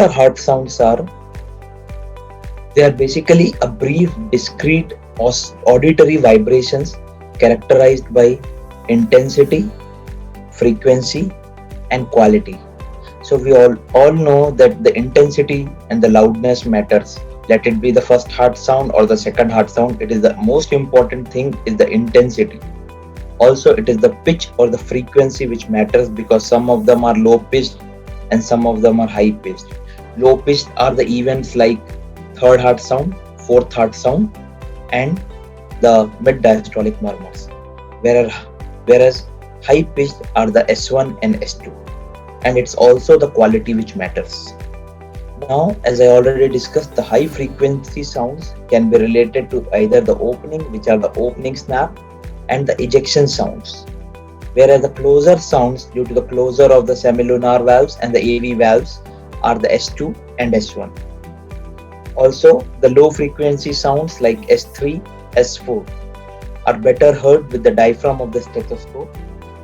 are heart sounds are? They are basically a brief, discrete auditory vibrations characterized by intensity, frequency, and quality. So we all know that the intensity and the loudness matters. Let it be the first heart sound or the second heart sound. It is the most important thing is the intensity. Also, it is the pitch or the frequency which matters because some of them are low pitched and some of them are high pitched. Low pitched are the events like third heart sound, fourth heart sound, and the mid diastolic murmurs. Whereas high pitched are the S1 and S2. And it's also the quality which matters. Now, as I already discussed, the high frequency sounds can be related to either the opening, which are the opening snap, and the ejection sounds. Whereas the closer sounds, due to the closure of the semilunar valves and the AV valves, are the S2 and S1. Also, the low frequency sounds like S3, S4 are better heard with the diaphragm of the stethoscope,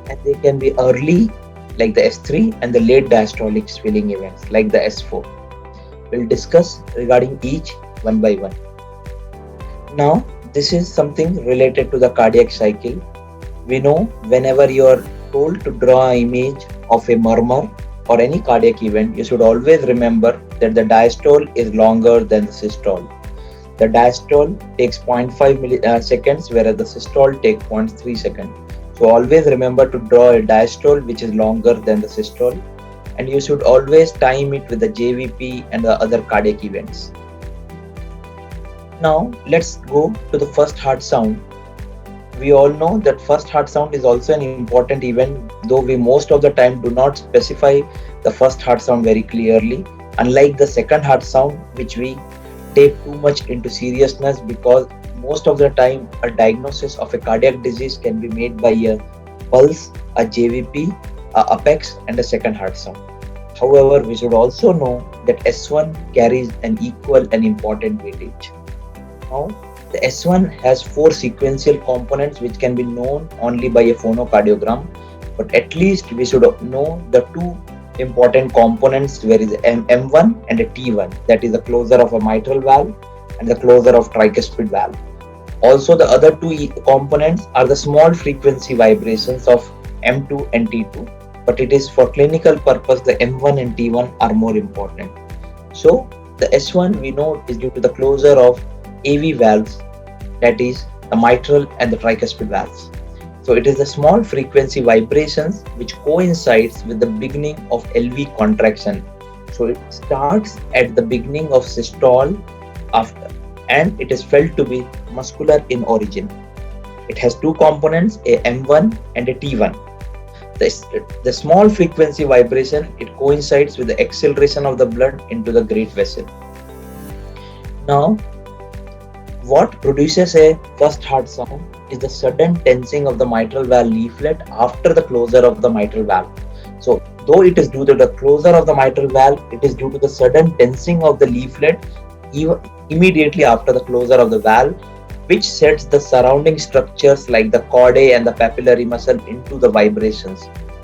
and they can be early like the S3 and the late diastolic swelling events like the S4. We'll discuss regarding each one by one. Now, this is something related to the cardiac cycle. We know whenever you are told to draw an image of a murmur or any cardiac event, you should always remember that the diastole is longer than the systole. The diastole takes 0.5 milliseconds, whereas the systole takes 0.3 seconds. So always remember to draw a diastole which is longer than the systole, and you should always time it with the JVP and the other cardiac events. Now let's go to the first heart sound. We all know that first heart sound is also an important event, though we most of the time do not specify the first heart sound very clearly, unlike the second heart sound, which we take too much into seriousness because most of the time a diagnosis of a cardiac disease can be made by a pulse, a JVP, a apex, and a second heart sound. However, we should also know that S1 carries an equal and important weightage. Now, the S1 has 4 sequential components which can be known only by a phonocardiogram, but at least we should know the 2 important components, where is M1 and a T1, that is the closure of a mitral valve and the closure of tricuspid valve. Also, the other 2 components are the small frequency vibrations of M2 and T2, but it is for clinical purpose the M1 and T1 are more important. So the S1 we know is due to the closure of AV valves, that is the mitral and the tricuspid valves. So it is the small frequency vibrations which coincides with the beginning of LV contraction. So it starts at the beginning of systole after, and it is felt to be muscular in origin. It has 2 components, a M1 and a T1. The small frequency vibration, it coincides with the acceleration of the blood into the great vessel. Now, what produces a first heart sound is the sudden tensing of the mitral valve leaflet after the closure of the mitral valve. So, though it is due to the closure of the mitral valve, it is due to the sudden tensing of the leaflet immediately after the closure of the valve, which sets the surrounding structures like the chordae and the papillary muscle into the vibrations.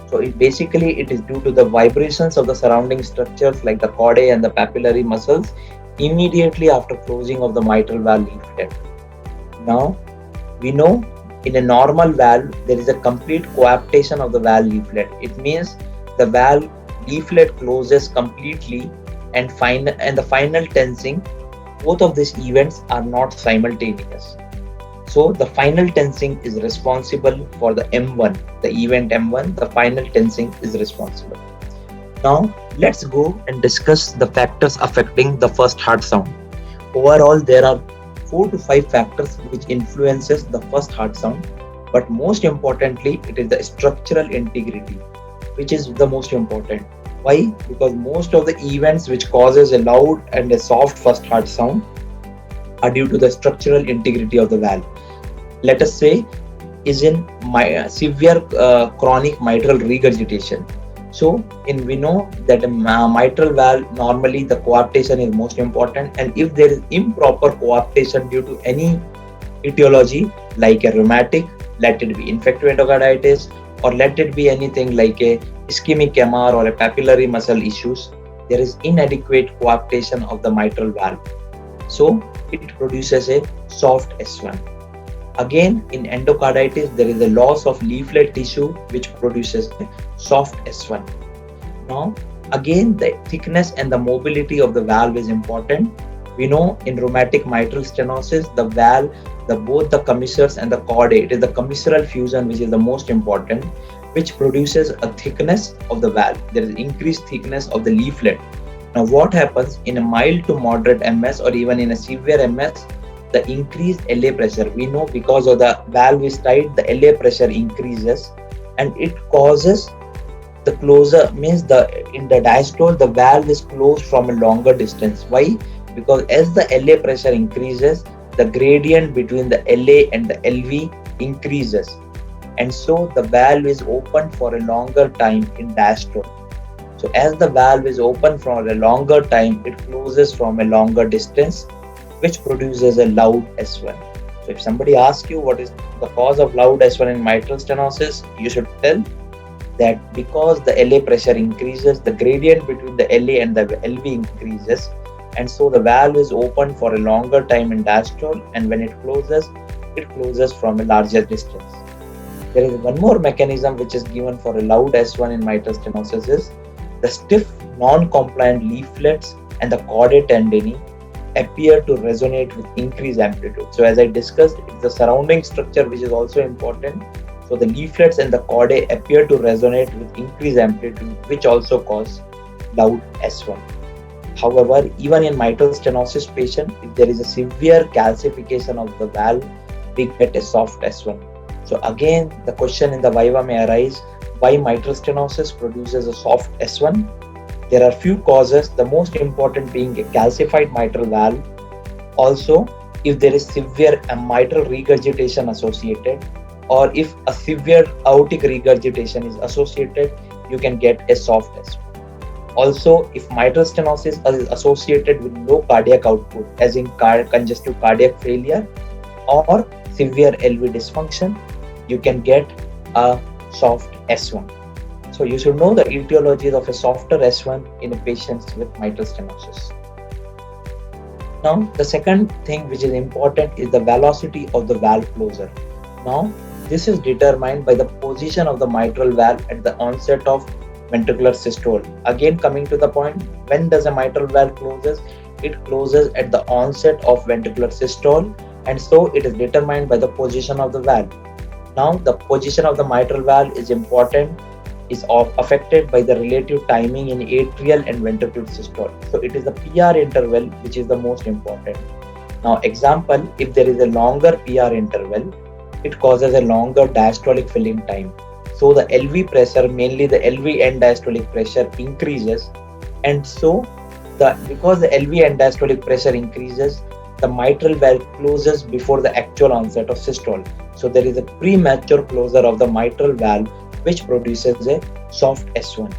So it is due to the vibrations of the surrounding structures like the chordae and the papillary muscles immediately after closing of the mitral valve leaflet. Now, we know in a normal valve, there is a complete coaptation of the valve leaflet. It means the valve leaflet closes completely and the final tensing. Both of these events are not simultaneous. So the final tensing is responsible for the M1, the event M1, the final tensing is responsible. Now let's go and discuss the factors affecting the first heart sound. Overall, there are 4 to 5 factors which influences the first heart sound, but most importantly, it is the structural integrity, which is the most important. Why? Because most of the events which causes a loud and a soft first heart sound are due to the structural integrity of the valve. Let us say is in severe chronic mitral regurgitation. So we know that a mitral valve, normally the coaptation is most important, and if there is improper coaptation due to any etiology like a rheumatic, let it be infective endocarditis, or let it be anything like a ischemic MR or a papillary muscle issues, there is inadequate coaptation of the mitral valve. So it produces a soft S1. Again, in endocarditis, there is a loss of leaflet tissue which produces a soft S1. Now, again, the thickness and the mobility of the valve is important. We know in rheumatic mitral stenosis, the valve, both the commissures and the chordae, it is the commissural fusion which is the most important, which produces a thickness of the valve. There is increased thickness of the leaflet. Now, what happens in a mild to moderate MS or even in a severe MS? The increased LA pressure, we know because of the valve is tight, the LA pressure increases and it causes the closer, means in the diastole, the valve is closed from a longer distance. Why? Because as the LA pressure increases, the gradient between the LA and the LV increases. And so the valve is open for a longer time in diastole. So as the valve is open for a longer time, it closes from a longer distance, which produces a loud S1. So if somebody asks you what is the cause of loud S1 in mitral stenosis, you should tell that because the LA pressure increases, the gradient between the LA and the LV increases, and so the valve is open for a longer time in diastole, and when it closes from a larger distance. There is one more mechanism which is given for a loud S1 in mitral stenosis is the stiff non-compliant leaflets and the chordae tendineae appear to resonate with increased amplitude. So as I discussed, it's the surrounding structure which is also important. So the leaflets and the chordae appear to resonate with increased amplitude, which also cause loud S1. However, even in mitral stenosis patient, if there is a severe calcification of the valve, we get a soft S1. So again, the question in the viva may arise, why mitral stenosis produces a soft S1? There are few causes, the most important being a calcified mitral valve. Also, if there is severe mitral regurgitation associated, or if a severe aortic regurgitation is associated, you can get a soft S1. Also, if mitral stenosis is associated with low cardiac output, as in congestive cardiac failure or severe LV dysfunction, you can get a soft S1. So you should know the etiologies of a softer S1 in patients with mitral stenosis. Now, the second thing which is important is the velocity of the valve closure. Now, this is determined by the position of the mitral valve at the onset of ventricular systole. Again, coming to the point, when does a mitral valve closes? It closes at the onset of ventricular systole, and so it is determined by the position of the valve. Now, the position of the mitral valve is important, is affected by the relative timing in atrial and ventricular systole. So it is the PR interval which is the most important. Now, example, if there is a longer PR interval, it causes a longer diastolic filling time. So the LV pressure, mainly the LV end diastolic pressure increases, and so because the LV end diastolic pressure increases, the mitral valve closes before the actual onset of systole. So there is a premature closure of the mitral valve which produces a soft S1.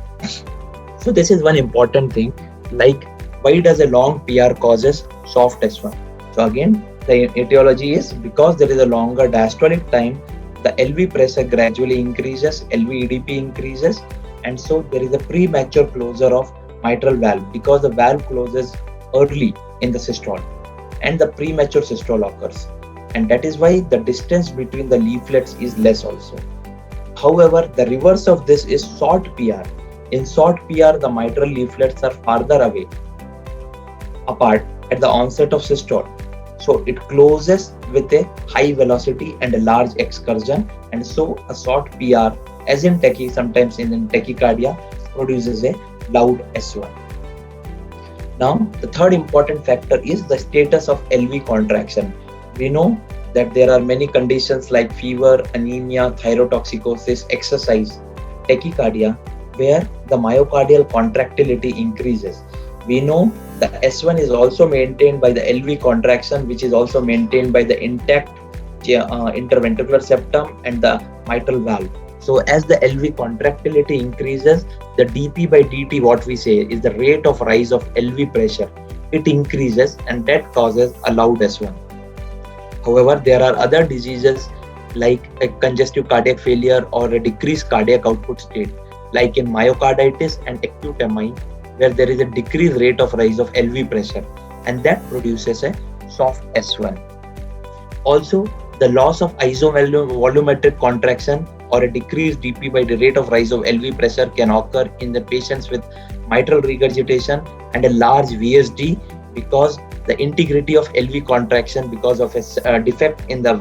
So this is one important thing, like why does a long PR causes soft S1? So again, the etiology is because there is a longer diastolic time, the LV pressure gradually increases, LV EDP increases, and so there is a premature closure of mitral valve because the valve closes early in the systole and the premature systole occurs, and that is why the distance between the leaflets is less also. However, the reverse of this is short PR. In short PR, the mitral leaflets are farther away apart at the onset of systole. So it closes with a high velocity and a large excursion, and so a short PR, as in sometimes in tachycardia, produces a loud S1. Now, the third important factor is the status of LV contraction. We know that there are many conditions like fever, anemia, thyrotoxicosis, exercise, tachycardia, where the myocardial contractility increases. We know the S1 is also maintained by the LV contraction, which is also maintained by the intact interventricular septum and the mitral valve. So as the LV contractility increases, the dP by dt, what we say is the rate of rise of LV pressure. It increases, and that causes a loud S1. However, there are other diseases like a congestive cardiac failure or a decreased cardiac output state, like in myocarditis and acute MI, where there is a decreased rate of rise of LV pressure, and that produces a soft S1. Also, the loss of isovolumetric contraction or a decreased DP by the rate of rise of LV pressure can occur in the patients with mitral regurgitation and a large VSD, because the integrity of LV contraction because of a defect in the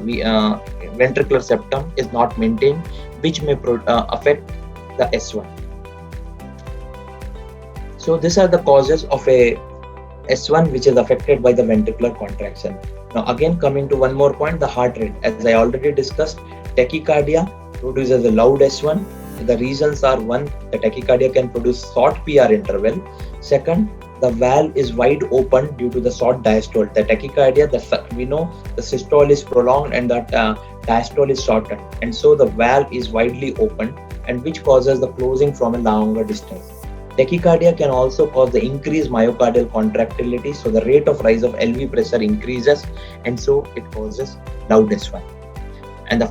ventricular septum is not maintained, which may affect the S1. So these are the causes of a S1 which is affected by the ventricular contraction. Now again, coming to one more point, the heart rate. As I already discussed, tachycardia produces a loud S1. The reasons are: one, the tachycardia can produce short PR interval. Second, the valve is wide open due to the short diastole. The tachycardia, we know the systole is prolonged and the diastole is shortened, and so the valve is widely open, and which causes the closing from a longer distance. Tachycardia can also cause the increased myocardial contractility, so the rate of rise of LV pressure increases, and so it causes loud S1. And the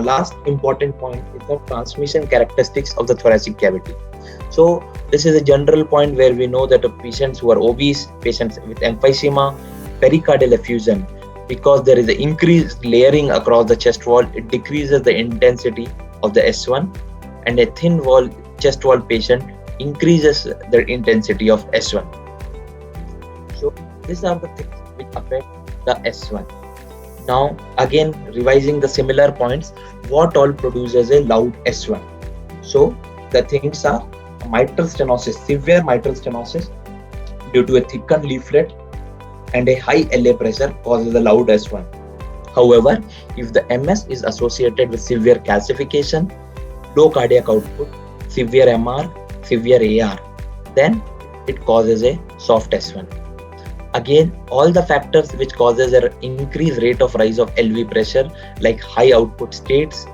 last important point is the transmission characteristics of the thoracic cavity. So this is a general point where we know that patients who are obese, patients with emphysema, pericardial effusion, because there is an increased layering across the chest wall, it decreases the intensity of the S1, and a thin wall chest wall patient increases the intensity of S1. So these are the things which affect the S1. Now again, revising the similar points, what all produces a loud S1? So the things are mitral stenosis, severe mitral stenosis due to a thickened leaflet and a high LA pressure causes a loud S1. However, if the MS is associated with severe calcification, low cardiac output, severe MR, severe AR, then it causes a soft S1. Again, all the factors which causes an increased rate of rise of LV pressure, like high output states,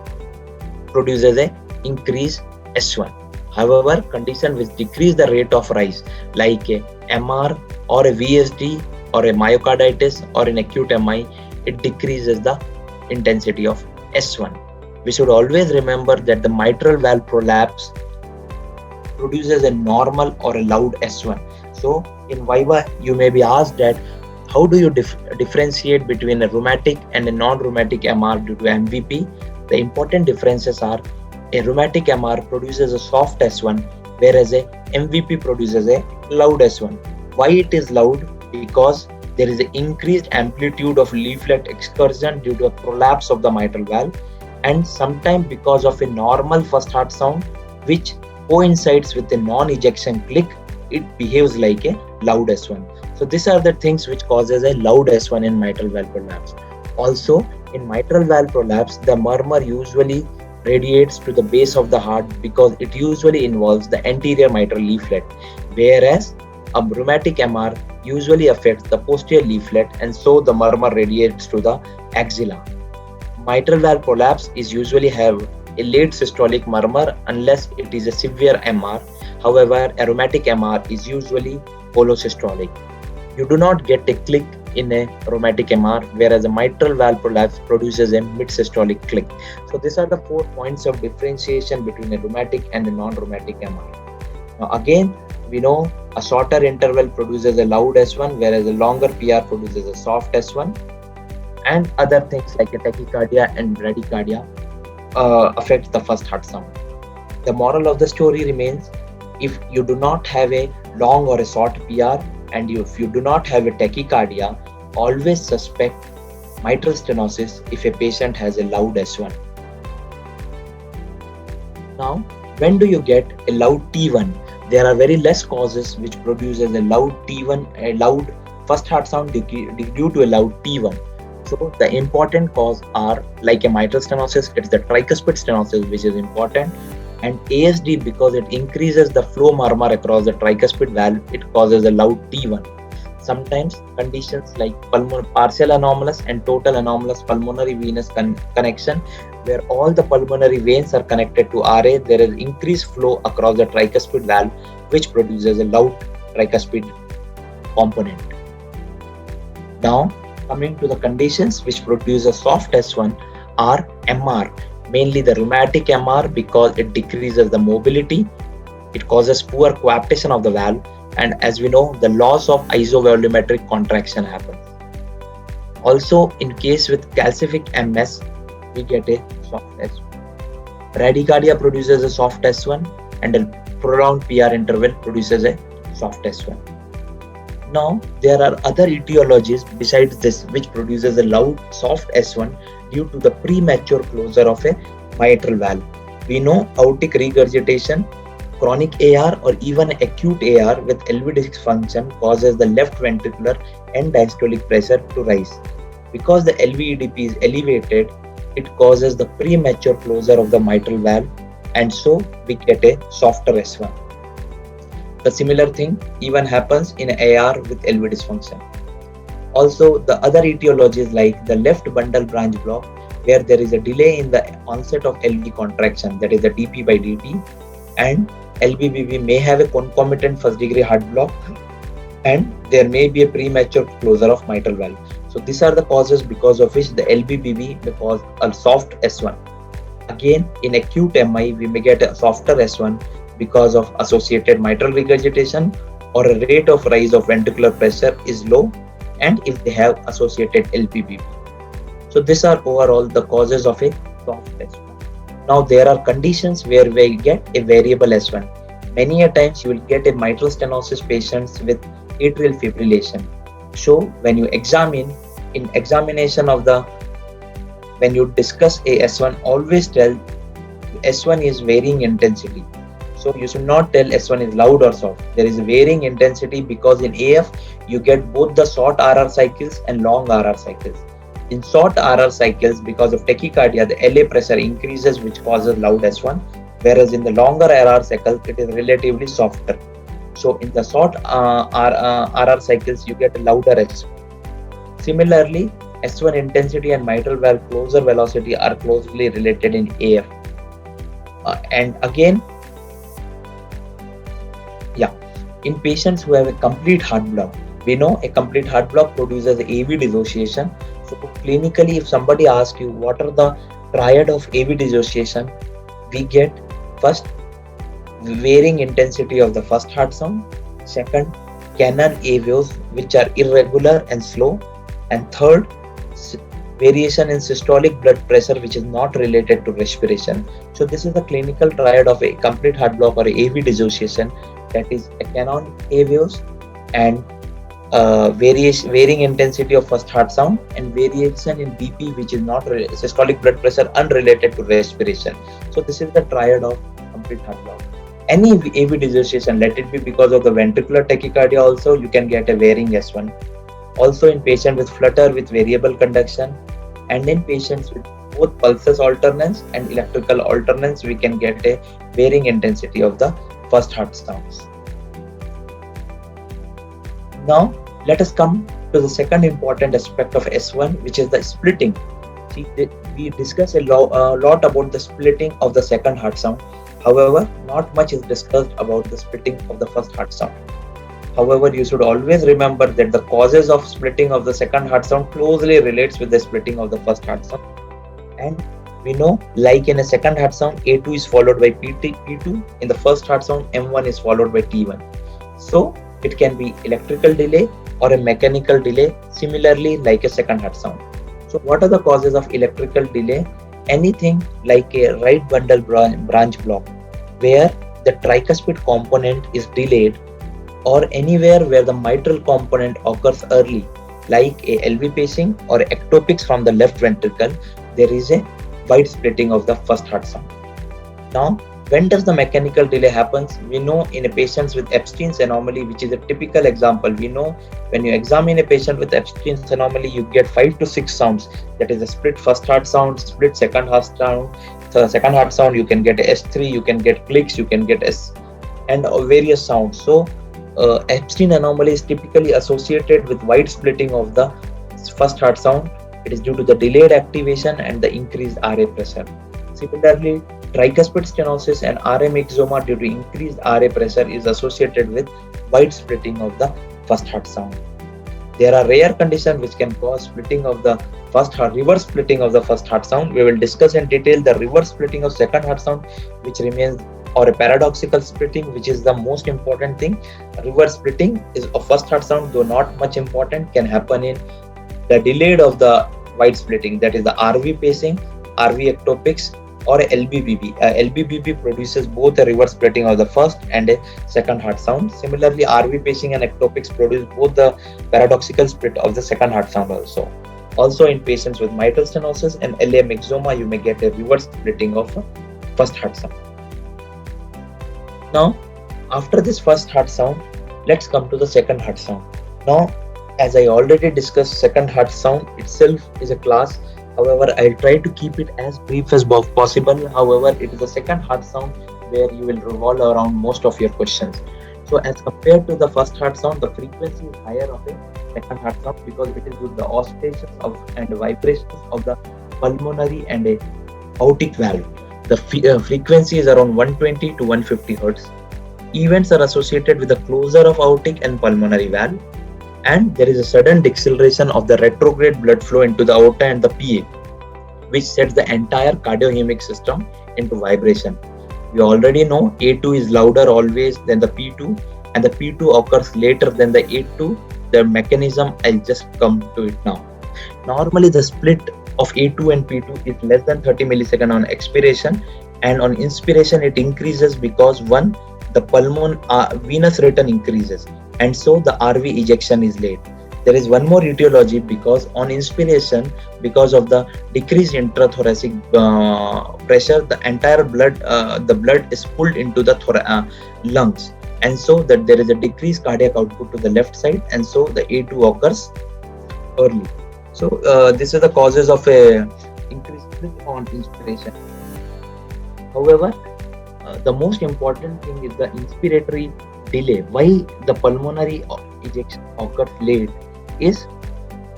produces a increased S1. However, condition which decrease the rate of rise, like a MR or a VSD or a myocarditis or an acute MI, it decreases the intensity of S1. We should always remember that the mitral valve prolapse produces a normal or a loud S1. So in Viva, you may be asked that how do you differentiate between a rheumatic and a non-rheumatic MR due to MVP? The important differences are: a rheumatic MR produces a soft S1, whereas a MVP produces a loud S1. Why it is loud? Because there is an increased amplitude of leaflet excursion due to a prolapse of the mitral valve, and sometimes because of a normal first heart sound which coincides with a non-ejection click, it behaves like a loud S1. So these are the things which causes a loud S1 in mitral valve prolapse. Also, in mitral valve prolapse, the murmur usually radiates to the base of the heart because it usually involves the anterior mitral leaflet, whereas a rheumatic MR usually affects the posterior leaflet, and so the murmur radiates to the axilla. Mitral valve prolapse is usually have a late systolic murmur unless it is a severe MR. However, a rheumatic MR is usually holosystolic. You do not get a click in a rheumatic MR, whereas a mitral valve prolapse produces a mid-systolic click. So these are the 4 points of differentiation between a rheumatic and a non-rheumatic MR. Now again, we know a shorter interval produces a loud S1, whereas a longer PR produces a soft S1, and other things like a tachycardia and bradycardia affects the first heart sound. The moral of the story remains: if you do not have a long or a short PR, and if you do not have a tachycardia, always suspect mitral stenosis if a patient has a loud S1. Now, when do you get a loud T1? There are very less causes which produces a loud T1, a loud first heart sound due to a loud T1. So the important cause are like a mitral stenosis, it's the tricuspid stenosis which is important, and ASD because it increases the flow murmur across the tricuspid valve, it causes a loud T1. Sometimes conditions like partial anomalous and total anomalous pulmonary venous connection, where all the pulmonary veins are connected to RA, there is increased flow across the tricuspid valve which produces a loud tricuspid component. Now, coming to the conditions which produce a soft S1 are MR, mainly the rheumatic MR because it decreases the mobility, it causes poor coaptation of the valve, and as we know, the loss of isovolumetric contraction happens. Also, in case with calcific MS, we get a soft S1. Bradycardia produces a soft S1, and a prolonged PR interval produces a soft S1. Now, there are other etiologies besides this which produces a loud soft S1 due to the premature closure of a mitral valve. We know aortic regurgitation, chronic AR or even acute AR with LV dysfunction causes the left ventricular end diastolic pressure to rise. Because the LVEDP is elevated, it causes the premature closure of the mitral valve, and so we get a softer S1. The similar thing even happens in AR with LV dysfunction. Also, the other etiologies like the left bundle branch block, where there is a delay in the onset of LV contraction, that is the dP by dt, and LVBB may have a concomitant first degree heart block, and there may be a premature closure of mitral valve. So these are the causes because of which the LVBB may cause a soft S1. Again, in acute MI, we may get a softer S1 because of associated mitral regurgitation, or a rate of rise of ventricular pressure is low, and if they have associated LVBB. So these are overall the causes of a soft S1. Now there are conditions where we get a variable S1. Many a times you will get a mitral stenosis patients with atrial fibrillation. So when you examine, in examination of the, when you discuss a S1, always tell S1 is varying intensity. So you should not tell S1 is loud or soft. There is varying intensity because in AF you get both the short RR cycles and long RR cycles. In short RR cycles, because of tachycardia, the LA pressure increases, which causes loud S1, whereas in the longer RR cycles it is relatively softer. So in the short RR cycles you get a louder S1. Similarly, S1 intensity and mitral valve closure velocity are closely related in AF. And again, in patients who have a complete heart block, we know a complete heart block produces AV dissociation. So clinically, if somebody asks you what are the triad of AV dissociation, we get first varying intensity of the first heart sound, second Canon A waves which are irregular and slow, and third variation in systolic blood pressure which is not related to respiration. So this is the clinical triad of a complete heart block or AV dissociation, that is a Canon A waves and varying intensity of first heart sound, and variation in BP which is not systolic blood pressure unrelated to respiration. So this is the triad of complete heart block. Any AV dissociation, let it be because of the ventricular tachycardia also, you can get a varying S1. Also in patient with flutter with variable conduction, and in patients with both pulses alternance and electrical alternance, we can get a varying intensity of the first heart sounds. Now let us come to the second important aspect of S1, which is the splitting. See, we discuss a lot about the splitting of the second heart sound. However, not much is discussed about the splitting of the first heart sound. However, you should always remember that the causes of splitting of the second heart sound closely relates with the splitting of the first heart sound. And we know, like in a second heart sound, A2 is followed by P2. In the first heart sound, M1 is followed by T1. So it can be electrical delay or a mechanical delay, similarly like a second heart sound. So what are the causes of electrical delay? Anything like a right bundle branch block, where the tricuspid component is delayed, or anywhere where the mitral component occurs early, like a LV pacing or ectopics from the left ventricle, there is a wide splitting of the first heart sound. Now, when does the mechanical delay happens? We know in a patient with Epstein's anomaly, which is a typical example. We know when you examine a patient with Epstein's anomaly, you get 5 to 6 sounds. That is a split first heart sound, split second heart sound. So second heart sound, you can get S3, you can get clicks, you can get S, and various sounds. So Epstein anomaly is typically associated with wide splitting of the first heart sound. It is due to the delayed activation and the increased RA pressure. Similarly, tricuspid stenosis and RM myxoma due to increased RA pressure is associated with wide splitting of the first heart sound. There are rare conditions which can cause splitting of the first heart, reverse splitting of the first heart sound. We will discuss in detail the reverse splitting of second heart sound, which remains or a paradoxical splitting, which is the most important thing. Reverse splitting is a first heart sound, though not much important, can happen in the delayed of the wide splitting, that is the RV pacing, RV ectopics, or a LBBB. LBBB produces both a reverse splitting of the first and a second heart sound. Similarly, RV pacing and ectopics produce both the paradoxical split of the second heart sound also. Also, in patients with mitral stenosis and LA myxoma, you may get a reverse splitting of first heart sound. Now, after this first heart sound, let's come to the second heart sound. Now, as I already discussed, second heart sound itself is a class. However, I'll try to keep it as brief as possible. However, it is the second heart sound where you will revolve around most of your questions. So, as compared to the first heart sound, the frequency is higher of a second heart sound because it is with the oscillations of and vibrations of the pulmonary and a aortic valve. The frequency is around 120 to 150 Hz. Events are associated with the closure of aortic and pulmonary valve, and there is a sudden deceleration of the retrograde blood flow into the aorta and the PA, which sets the entire cardiohemic system into vibration. We already know A2 is louder always than the P2, and the P2 occurs later than the A2. The mechanism, I'll just come to it now. Normally, the split of A2 and P2 is less than 30 milliseconds on expiration, and on inspiration it increases because one, the venous return increases, and so the RV ejection is late. There is one more etiology because on inspiration, because of the decreased intrathoracic pressure, the entire blood, the blood is pulled into the lungs, and so that there is a decreased cardiac output to the left side, and so the A2 occurs early. So this is the causes of a increased on inspiration. However, the most important thing is the inspiratory delay. Why the pulmonary ejection occurs late is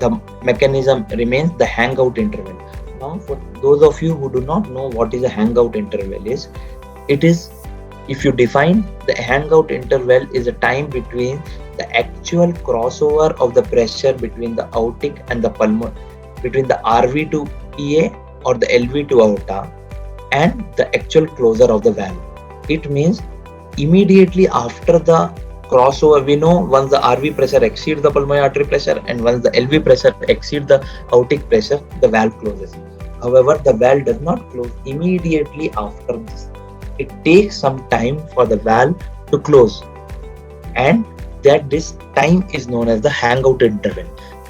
the mechanism remains the hangout interval. Now, for those of you who do not know what is a hangout interval is, it is, if you define the hangout interval is a time between the actual crossover of the pressure between the aortic and the pulmon, between the RV to PA or the LV to aorta, and the actual closure of the valve. It means immediately after the crossover, we know once the RV pressure exceeds the pulmonary artery pressure and once the LV pressure exceeds the aortic pressure, the valve closes. However, the valve does not close immediately after this. It takes some time for the valve to close, and that this time is known as the hangout interval.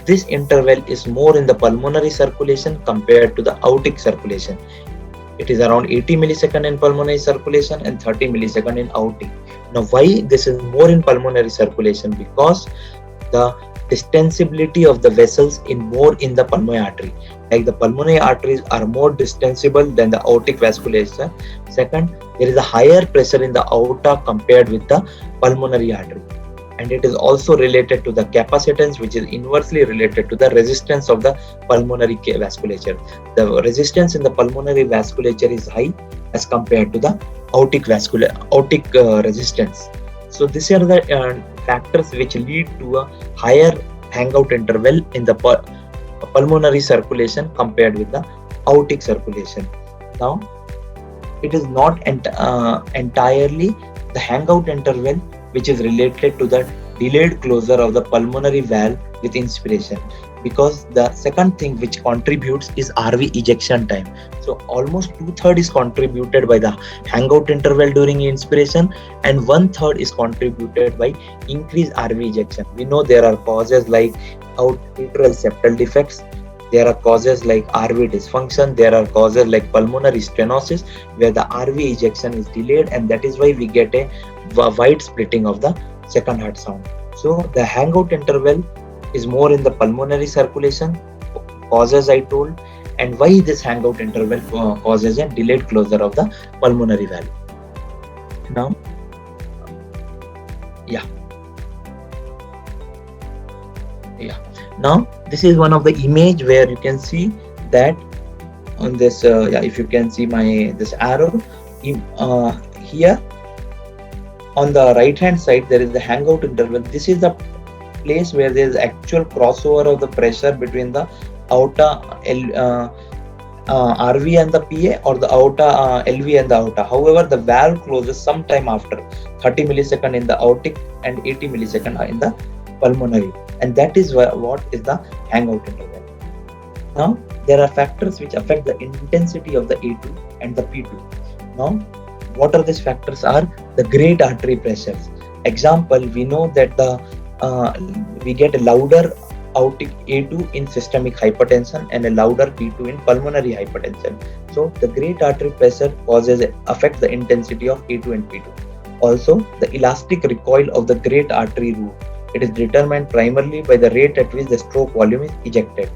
This interval is more in the pulmonary circulation compared to the aortic circulation. It is around 80 milliseconds in pulmonary circulation and 30 milliseconds in aortic. Now, why this is more in pulmonary circulation? Because the distensibility of the vessels in more in the pulmonary artery. Like the pulmonary arteries are more distensible than the aortic vasculature. Second, there is a higher pressure in the aorta compared with the pulmonary artery. And it is also related to the capacitance, which is inversely related to the resistance of the pulmonary vasculature. The resistance in the pulmonary vasculature is high as compared to the aortic resistance. So these are the factors which lead to a higher hangout interval in the pulmonary circulation compared with the aortic circulation. Now, it is not entirely the hangout interval which is related to the delayed closure of the pulmonary valve with inspiration, because the second thing which contributes is RV ejection time. So almost 2/3 is contributed by the hangout interval during inspiration and 1/3 is contributed by increased RV ejection. We know there are causes like atrial septal defects, there are causes like RV dysfunction, there are causes like pulmonary stenosis where the RV ejection is delayed, and that is why we get a wide splitting of the second heart sound. So the hangout interval is more in the pulmonary circulation, causes I told, and why this hangout interval causes a delayed closure of the pulmonary valve. Now, now this is one of the image where you can see that on this if you can see this arrow here on the right hand side, there is the hangout interval. This is the place where there is actual crossover of the pressure between the aorta RV and the PA, or the aorta, LV and the aorta. However, the valve closes sometime after 30 millisecond in the aortic and 80 millisecond in the pulmonary, and that is what is the hangout interval. Now, there are factors which affect the intensity of the A2 and the P2. Now, what are these factors? Are the great artery pressures. Example, we know that we get a louder aortic A2 in systemic hypertension and a louder P2 in pulmonary hypertension. So the great artery pressure affects the intensity of A2 and P2. Also, the elastic recoil of the great artery root. It is determined primarily by the rate at which the stroke volume is ejected.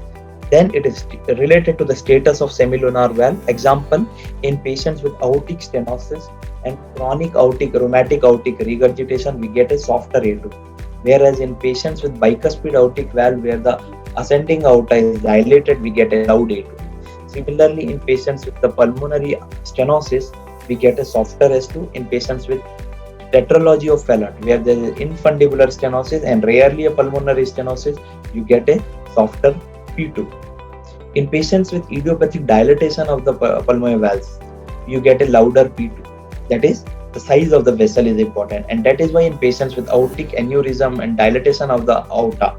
Then it is related to the status of semilunar valve. Example, in patients with aortic stenosis and chronic rheumatic aortic regurgitation, we get a softer A2. Whereas in patients with bicuspid aortic valve, where the ascending aorta is dilated, we get a loud A2. Similarly, in patients with the pulmonary stenosis, we get a softer S2. In patients with tetralogy of Fallot, where there is infundibular stenosis and rarely a pulmonary stenosis, you get a softer P2. In patients with idiopathic dilatation of the pulmonary valves, you get a louder P2. That is, the size of the vessel is important, and that is why in patients with aortic aneurysm and dilatation of the aorta,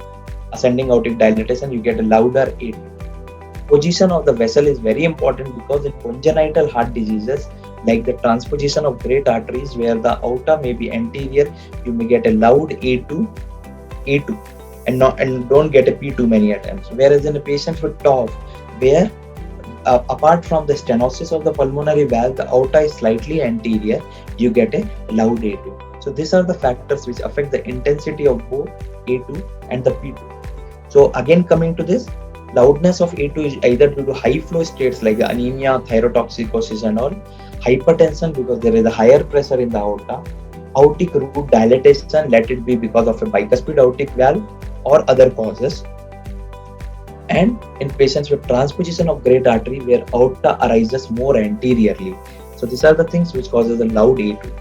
ascending aortic dilatation, you get a louder A2. Position of the vessel is very important, because in congenital heart diseases like the transposition of great arteries, where the aorta may be anterior, you may get a loud A2, and don't get a P2 many times. Whereas in a patient with TOF, where apart from the stenosis of the pulmonary valve, the aorta is slightly anterior, you get a loud A2. So these are the factors which affect the intensity of both A2 and the P2. So again, coming to this, loudness of A2 is either due to high flow states like anemia, thyrotoxicosis and all, hypertension because there is a higher pressure in the aorta, aortic root dilatation, let it be because of a bicuspid aortic valve or other causes, and in patients with transposition of great artery where aorta arises more anteriorly. So these are the things which causes a loud A2.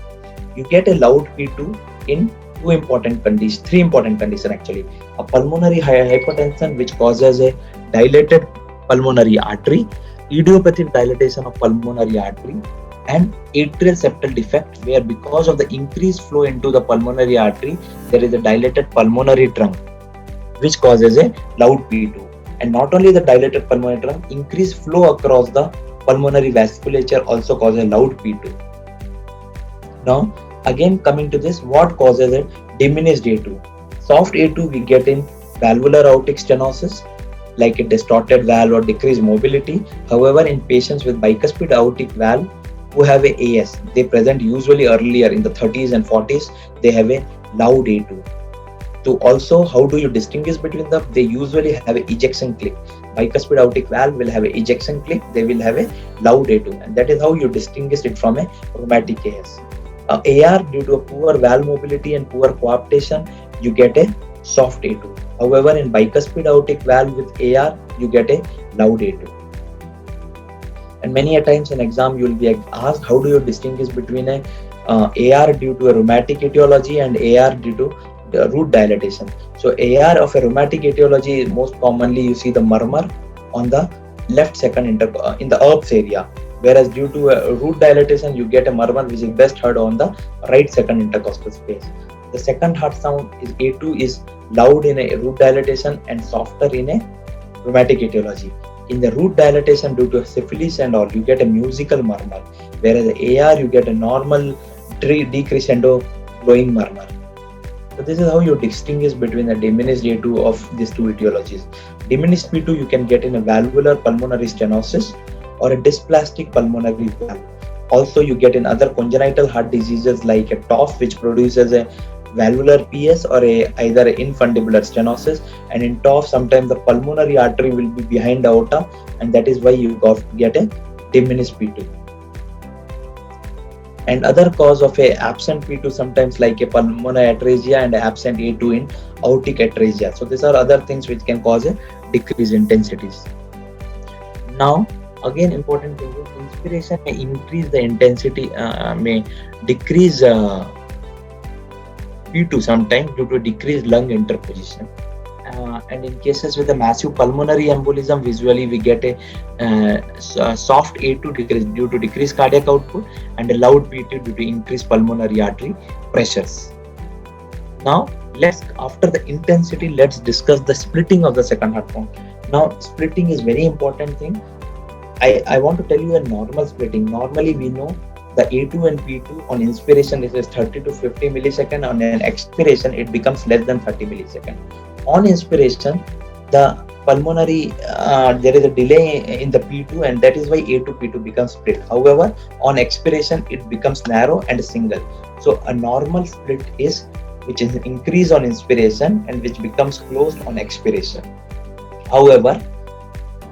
You get a loud P2 in three important conditions actually. A pulmonary hypertension which causes a dilated pulmonary artery, idiopathic dilatation of pulmonary artery, and atrial septal defect, where because of the increased flow into the pulmonary artery, there is a dilated pulmonary trunk which causes a loud P2. And not only the dilated pulmonary trunk, increased flow across the pulmonary vasculature also causes a loud P2. Now, again coming to this, what causes a diminished A2? Soft A2 we get in valvular aortic stenosis, like a distorted valve or decreased mobility. However, in patients with bicuspid aortic valve who have a AS, they present usually earlier in the 30s and 40s, they have a loud A2. So also, how do you distinguish between them? They usually have an ejection click. Bicuspid aortic valve will have an ejection click, they will have a loud A2, and that is how you distinguish it from a rheumatic AS. AR, due to a poor valve mobility and poor coaptation, you get a soft A2. However, in bicuspid aortic valve with AR, you get a loud A2. And many a times in exam, you will be asked, how do you distinguish between a AR due to a rheumatic etiology and AR due to root dilatation? So AR of a rheumatic etiology, most commonly you see the murmur on the left second in the herbs area, whereas due to a root dilatation you get a murmur which is best heard on the right second intercostal space. The second heart sound is A2 is loud in a root dilatation and softer in a rheumatic etiology. In the root dilatation due to syphilis and all, you get a musical murmur, whereas the AR you get a normal decrescendo glowing murmur. So this is how you distinguish between the diminished A2 of these two etiologies. Diminished P2 you can get in a valvular pulmonary stenosis or a dysplastic pulmonary valve. Also you get in other congenital heart diseases like a TOF, which produces a valvular PS or either an infundibular stenosis, and in TOF sometimes the pulmonary artery will be behind the aorta, and that is why you get a diminished P2. And other cause of a absent P2 sometimes like a pulmonary atresia and absent A2 in aortic atresia. So these are other things which can cause a decreased intensities. Now again, important thing is inspiration may increase the intensity, may decrease P2 sometimes due to decreased lung interposition. And in cases with a massive pulmonary embolism, visually we get a soft A2 decrease due to decreased cardiac output and a loud P2 due to increased pulmonary artery pressures. Now, after the intensity, let's discuss the splitting of the second heart sound. Now, splitting is very important thing. I want to tell you a normal splitting. Normally, we know the A2 and P2 on inspiration is 30 to 50 millisecond. On an expiration, it becomes less than 30 millisecond. On inspiration, the pulmonary, there is a delay in the P2, and that is why A2 P2 becomes split. However, on expiration, it becomes narrow and single. So a normal split is which is increase on inspiration and which becomes closed on expiration. However,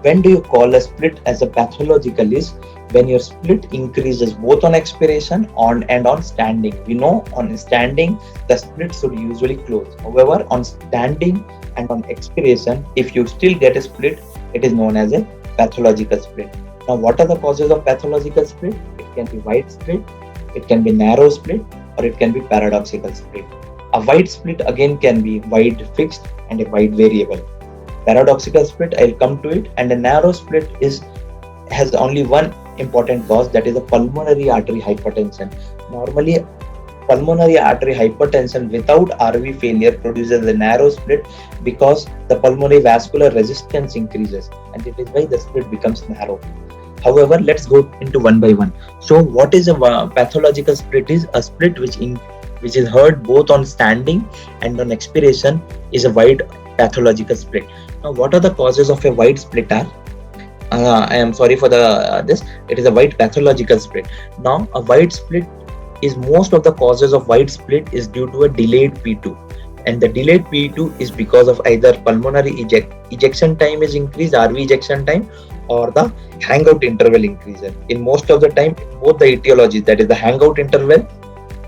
when do you call a split as a pathological is when your split increases both on expiration and on standing. We know on standing the split should usually close. However, on standing and on expiration, if you still get a split, it is known as a pathological split. Now, what are the causes of pathological split? It can be wide split, it can be narrow split, or it can be paradoxical split. A wide split again can be wide fixed and a wide variable. Paradoxical split, I'll come to it, and a narrow split has only one important cause, that is a pulmonary artery hypertension. Normally, pulmonary artery hypertension without RV failure produces a narrow split because the pulmonary vascular resistance increases, and it is why the split becomes narrow. However, let's go into one by one. So, what is a pathological split? Is a split which is heard both on standing and on expiration is a wide pathological split. Now, what are the causes of a wide split are? I am sorry for this. It is a wide pathological split. Now, a wide split is most of the causes of wide split is due to a delayed P2, and the delayed P2 is because of either pulmonary ejection time is increased, RV ejection time, or the hangout interval increases. In most of the time, both the etiologies, that is the hangout interval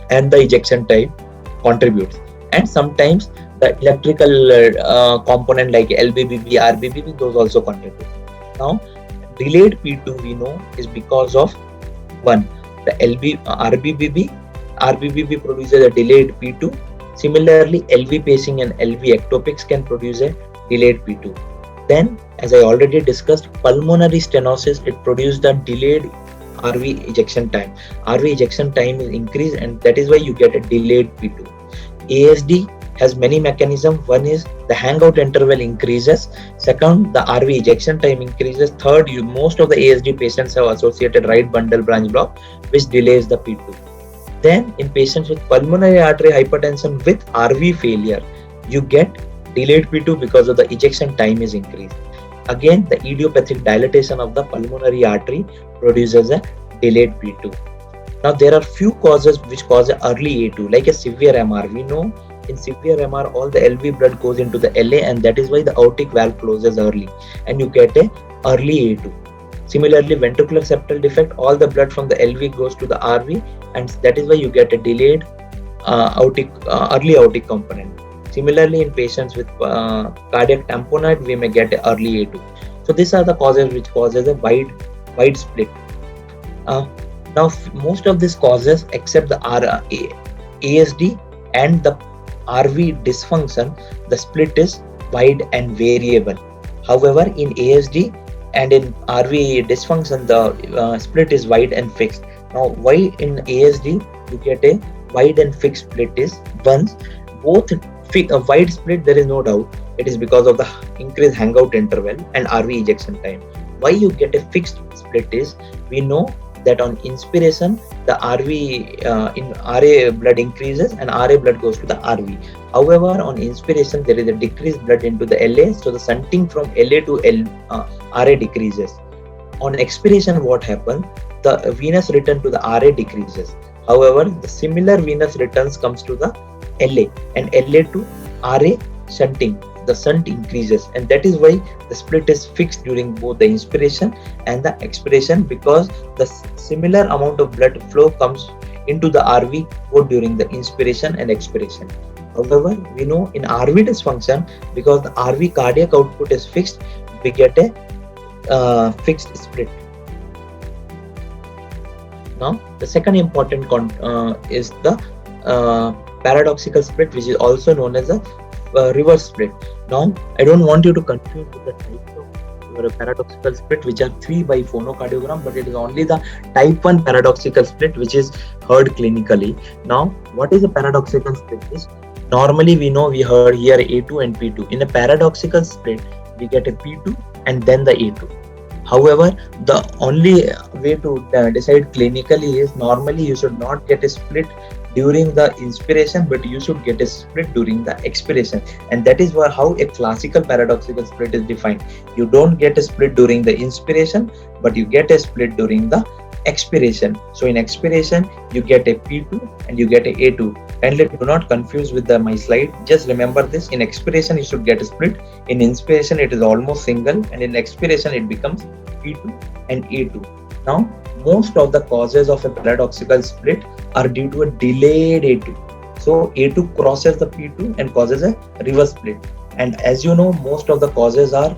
and the ejection time, contributes, and sometimes the electrical component like LBBB, RBBB, those also contribute. Now, delayed P2 we know is because of one, the RBBB produces a delayed P2. Similarly, LV pacing and LV ectopics can produce a delayed P2. Then, as I already discussed, pulmonary stenosis, it produces the delayed RV ejection time. RV ejection time is increased, and that is why you get a delayed P2. ASD has many mechanisms. One is the hangout interval increases. Second, the RV ejection time increases. Third, most of the ASD patients have associated right bundle branch block, which delays the P2. Then, in patients with pulmonary artery hypertension with RV failure, you get delayed P2 because of the ejection time is increased. Again, the idiopathic dilatation of the pulmonary artery produces a delayed P2. Now, there are few causes which cause early A2, like a severe MR. We know in severe MR, all the LV blood goes into the LA, and that is why the aortic valve closes early, and you get a early A2. Similarly, ventricular septal defect, all the blood from the LV goes to the RV, and that is why you get a delayed early aortic component. Similarly, in patients with cardiac tamponade, we may get an early A2. So these are the causes which causes a wide split. Now, most of these causes, except the ASD and the RV dysfunction, the split is wide and variable. However, in ASD and in RV dysfunction, the split is wide and fixed. Now, why in ASD you get a wide and fixed split is once both a wide split, there is no doubt, it is because of the increased hangout interval and RV ejection time. Why you get a fixed split is, we know that on inspiration the RV in RA blood increases and RA blood goes to the RV. However, on inspiration there is a decreased blood into the LA, so the shunting from LA to RA decreases. On expiration, what happens? The venous return to the RA decreases. However, the similar venous returns comes to the LA, and LA to RA shunting, the shunt increases, and that is why the split is fixed during both the inspiration and the expiration, because the similar amount of blood flow comes into the RV both during the inspiration and expiration. However, we know in RV dysfunction, because the RV cardiac output is fixed, we get a fixed split. Now, the second important is the paradoxical split, which is also known as a reverse split. Now, I don't want you to confuse with the types of your paradoxical split, which are 3 by phonocardiogram, but it is only the type 1 paradoxical split which is heard clinically. Now, what is a paradoxical split? Is normally we heard here A2 and P2. In a paradoxical split, we get a P2 and then the A2. However, the only way to decide clinically is normally you should not get a split during the inspiration, but you should get a split during the expiration, and that is how a classical paradoxical split is defined. You don't get a split during the inspiration, but you get a split during the expiration. So in expiration you get a P2 and you get a A2. Kindly do not confuse with my slide. Just remember this: in expiration you should get a split, in inspiration it is almost single, and in expiration it becomes P2 and A2. Now, most of the causes of a paradoxical split are due to a delayed A2. So A2 crosses the P2 and causes a reverse split. And as you know, most of the causes are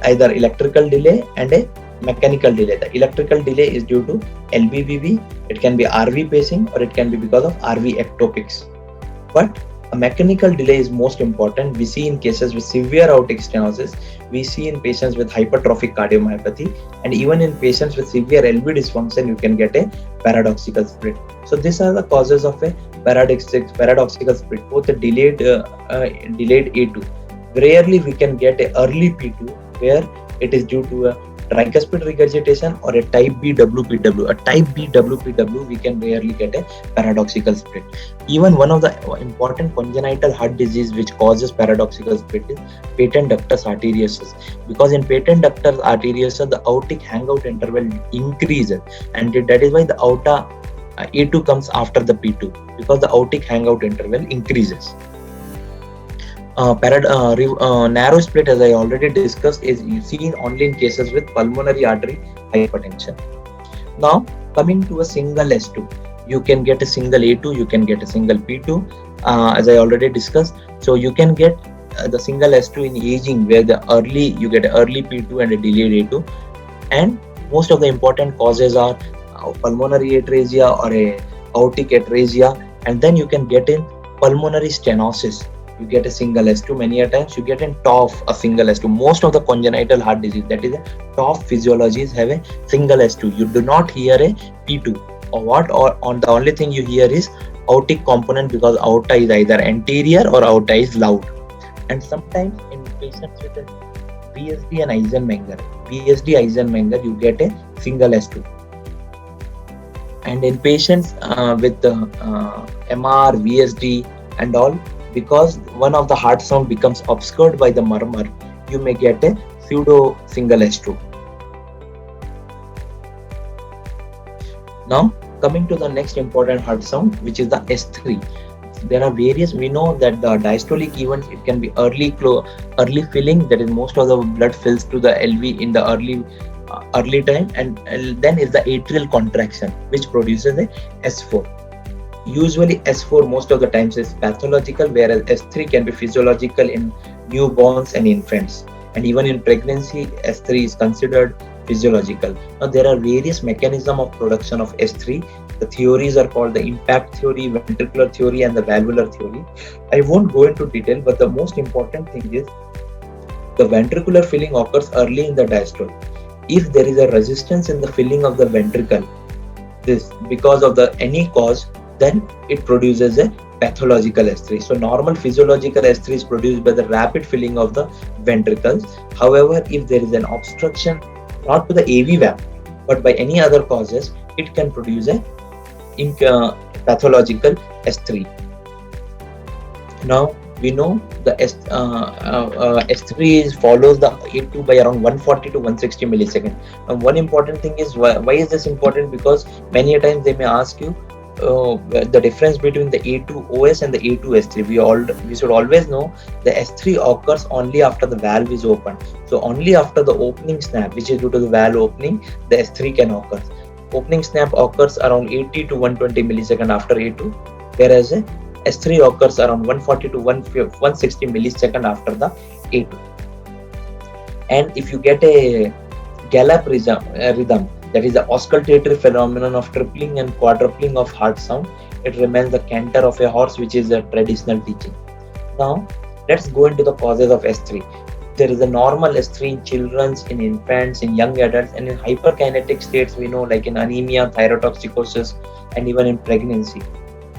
either electrical delay and a mechanical delay. The electrical delay is due to LVVV, it can be RV pacing, or it can be because of RV ectopics. But a mechanical delay is most important. We see in cases with severe aortic stenosis, we see in patients with hypertrophic cardiomyopathy, and even in patients with severe LV dysfunction, you can get a paradoxical split. So these are the causes of a paradoxical split, both a delayed A2. Rarely we can get a early P2 where it is due to a tricuspid regurgitation or a type B WPW. A type B WPW, we can rarely get a paradoxical split. Even one of the important congenital heart disease which causes paradoxical split is patent ductus arteriosus. Because in patent ductus arteriosus, the aortic hangout interval increases, and that is why the aorta A2 comes after the P2, because the aortic hangout interval increases. Narrow split, as I already discussed, is seen only in cases with pulmonary artery hypertension. Now, coming to a single S2, you can get a single A2, you can get a single P2, as I already discussed. So you can get the single S2 in aging, where you get an early P2 and a delayed A2, and most of the important causes are pulmonary atresia or a aortic atresia, and then you can get in pulmonary stenosis. You get a single S2. Many a times you get in TOF a single S2. Most of the congenital heart disease, that is a TOF physiologies, have a single S2. You do not hear a P2, or on the only thing you hear is aortic component, because aorta is either anterior or aorta is loud. And sometimes in patients with a VSD and Eisenmenger, you get a single S2. And in patients with MR, VSD and all, because one of the heart sound becomes obscured by the murmur, you may get a pseudo single S2. Now, coming to the next important heart sound, which is the S3. There are various. We know that the diastolic events, it can be early filling, that is most of the blood fills to the LV in the early time, and then is the atrial contraction, which produces a S4. Usually S4 most of the times is pathological, whereas S3 can be physiological in newborns and infants, and even in pregnancy S3 is considered physiological. Now there are various mechanisms of production of S3. The theories are called the impact theory, ventricular theory, and the valvular theory. I won't go into detail, but the most important thing is the ventricular filling occurs early in the diastole. If there is a resistance in the filling of the ventricle, this because of any cause, then it produces a pathological S3. So normal physiological S3 is produced by the rapid filling of the ventricles. However, if there is an obstruction, not to the AV valve, but by any other causes, it can produce a pathological S3. Now we know the S3 follows the A2 by around 140 to 160 milliseconds. Now one important thing is, why is this important? Because many a times they may ask you the difference between the A2 OS and the A2 S3. We should always know the S3 occurs only after the valve is open. So only after the opening snap, which is due to the valve opening, the S3 can occur. Opening snap occurs around 80 to 120 milliseconds after A2, whereas S3 occurs around 140 to 160 milliseconds after the A2. And if you get a gallop rhythm, that is the auscultatory phenomenon of tripling and quadrupling of heart sound, it remains the canter of a horse, which is a traditional teaching. Now, Let's go into the causes of S3. There is a normal S3 in children, in infants, in young adults, and in hyperkinetic states we know, like in anemia, thyrotoxicosis, and even in pregnancy.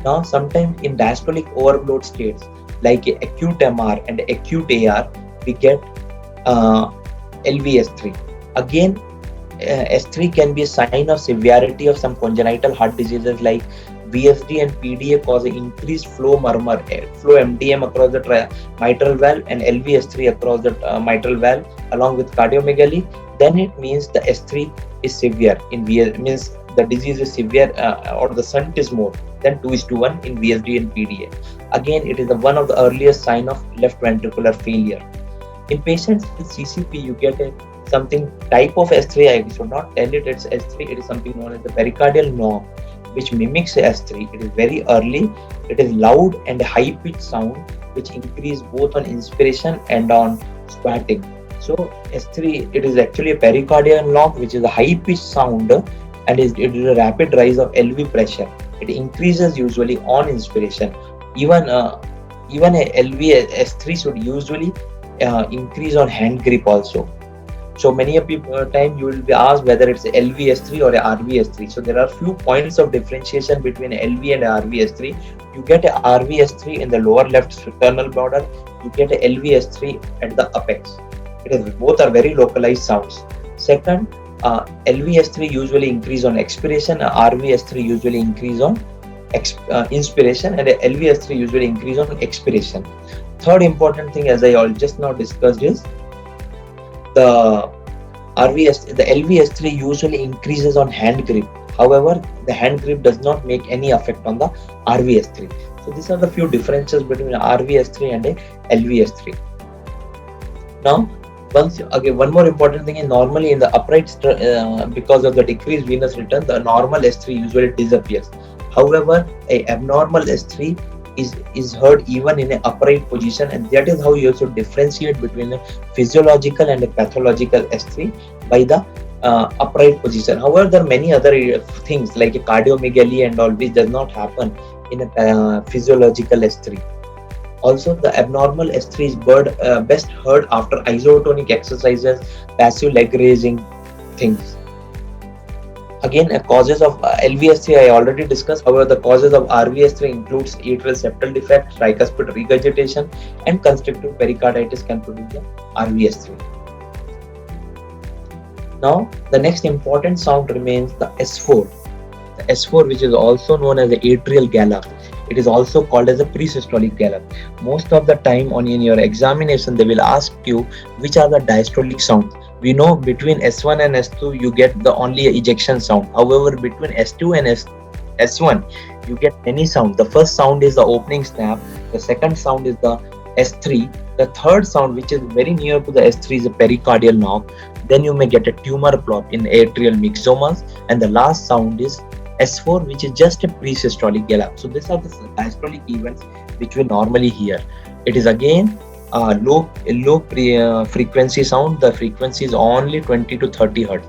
Now, sometimes in diastolic overload states like acute MR and acute AR, we get LVS3. Again, S3 can be a sign of severity of some congenital heart diseases like VSD and PDA cause increased flow murmur, flow MDM across the mitral valve and LVS3 across the mitral valve along with cardiomegaly. Then it means the S3 is severe. In VS means the disease is severe or the shunt is more than 2:1 in VSD and PDA. Again, it is one of the earliest sign of left ventricular failure. In patients with CCP, you get something type of S3. I should not tell it it's S3. It is something known as the pericardial knock, which mimics S3. It is very early. It is loud and high pitched sound, which increase both on inspiration and on squatting. So S3, it is actually a pericardial knock, which is a high pitched sound, and it is a rapid rise of LV pressure. It increases usually on inspiration. Even a LV S3 should usually increase on hand grip also. So many of people time you will be asked whether it's LVS3 or a RVS3. So there are few points of differentiation between LV and RVS3. You get a RVS3 in the lower left sternal border. You get a LVS3 at the apex. Both are very localized sounds. Second, LVS3 usually increase on expiration. RVS3 usually increase on inspiration, and LVS3 usually increase on expiration. Third important thing, as I just now discussed, is the LVS3 usually increases on hand grip. However, the hand grip does not make any effect on the RVS3. So these are the few differences between RVS3 and a LVS3. Now, one more important thing is normally in the upright because of the decreased venous return, the normal S3 usually disappears. However, a abnormal S3 is heard even in an upright position, and that is how you also differentiate between a physiological and a pathological S3 by the upright position. However, there are many other things like a cardiomegaly and all which does not happen in a physiological S3. Also, the abnormal S3 is best heard after isotonic exercises, passive leg raising things. Again, causes of LVS3 I already discussed. However, the causes of RVS3 includes atrial septal defect, tricuspid regurgitation, and constrictive pericarditis can produce the RVS3. Now, the next important sound remains the S4. The S4, which is also known as the atrial gallop. It is also called as a presystolic gallop. Most of the time in your examination, they will ask you which are the diastolic sounds. We know between S1 and S2 you get the only ejection sound. However, between S2 and S1 you get many sounds. The first sound is the opening snap. The second sound is the S3. The third sound, which is very near to the S3, is a pericardial knock. Then you may get a tumor plot in atrial myxomas, and the last sound is S4, which is just a presystolic gallop. So these are the diastolic events which we normally hear. It is again low frequency sound. The frequency is only 20 to 30 hertz,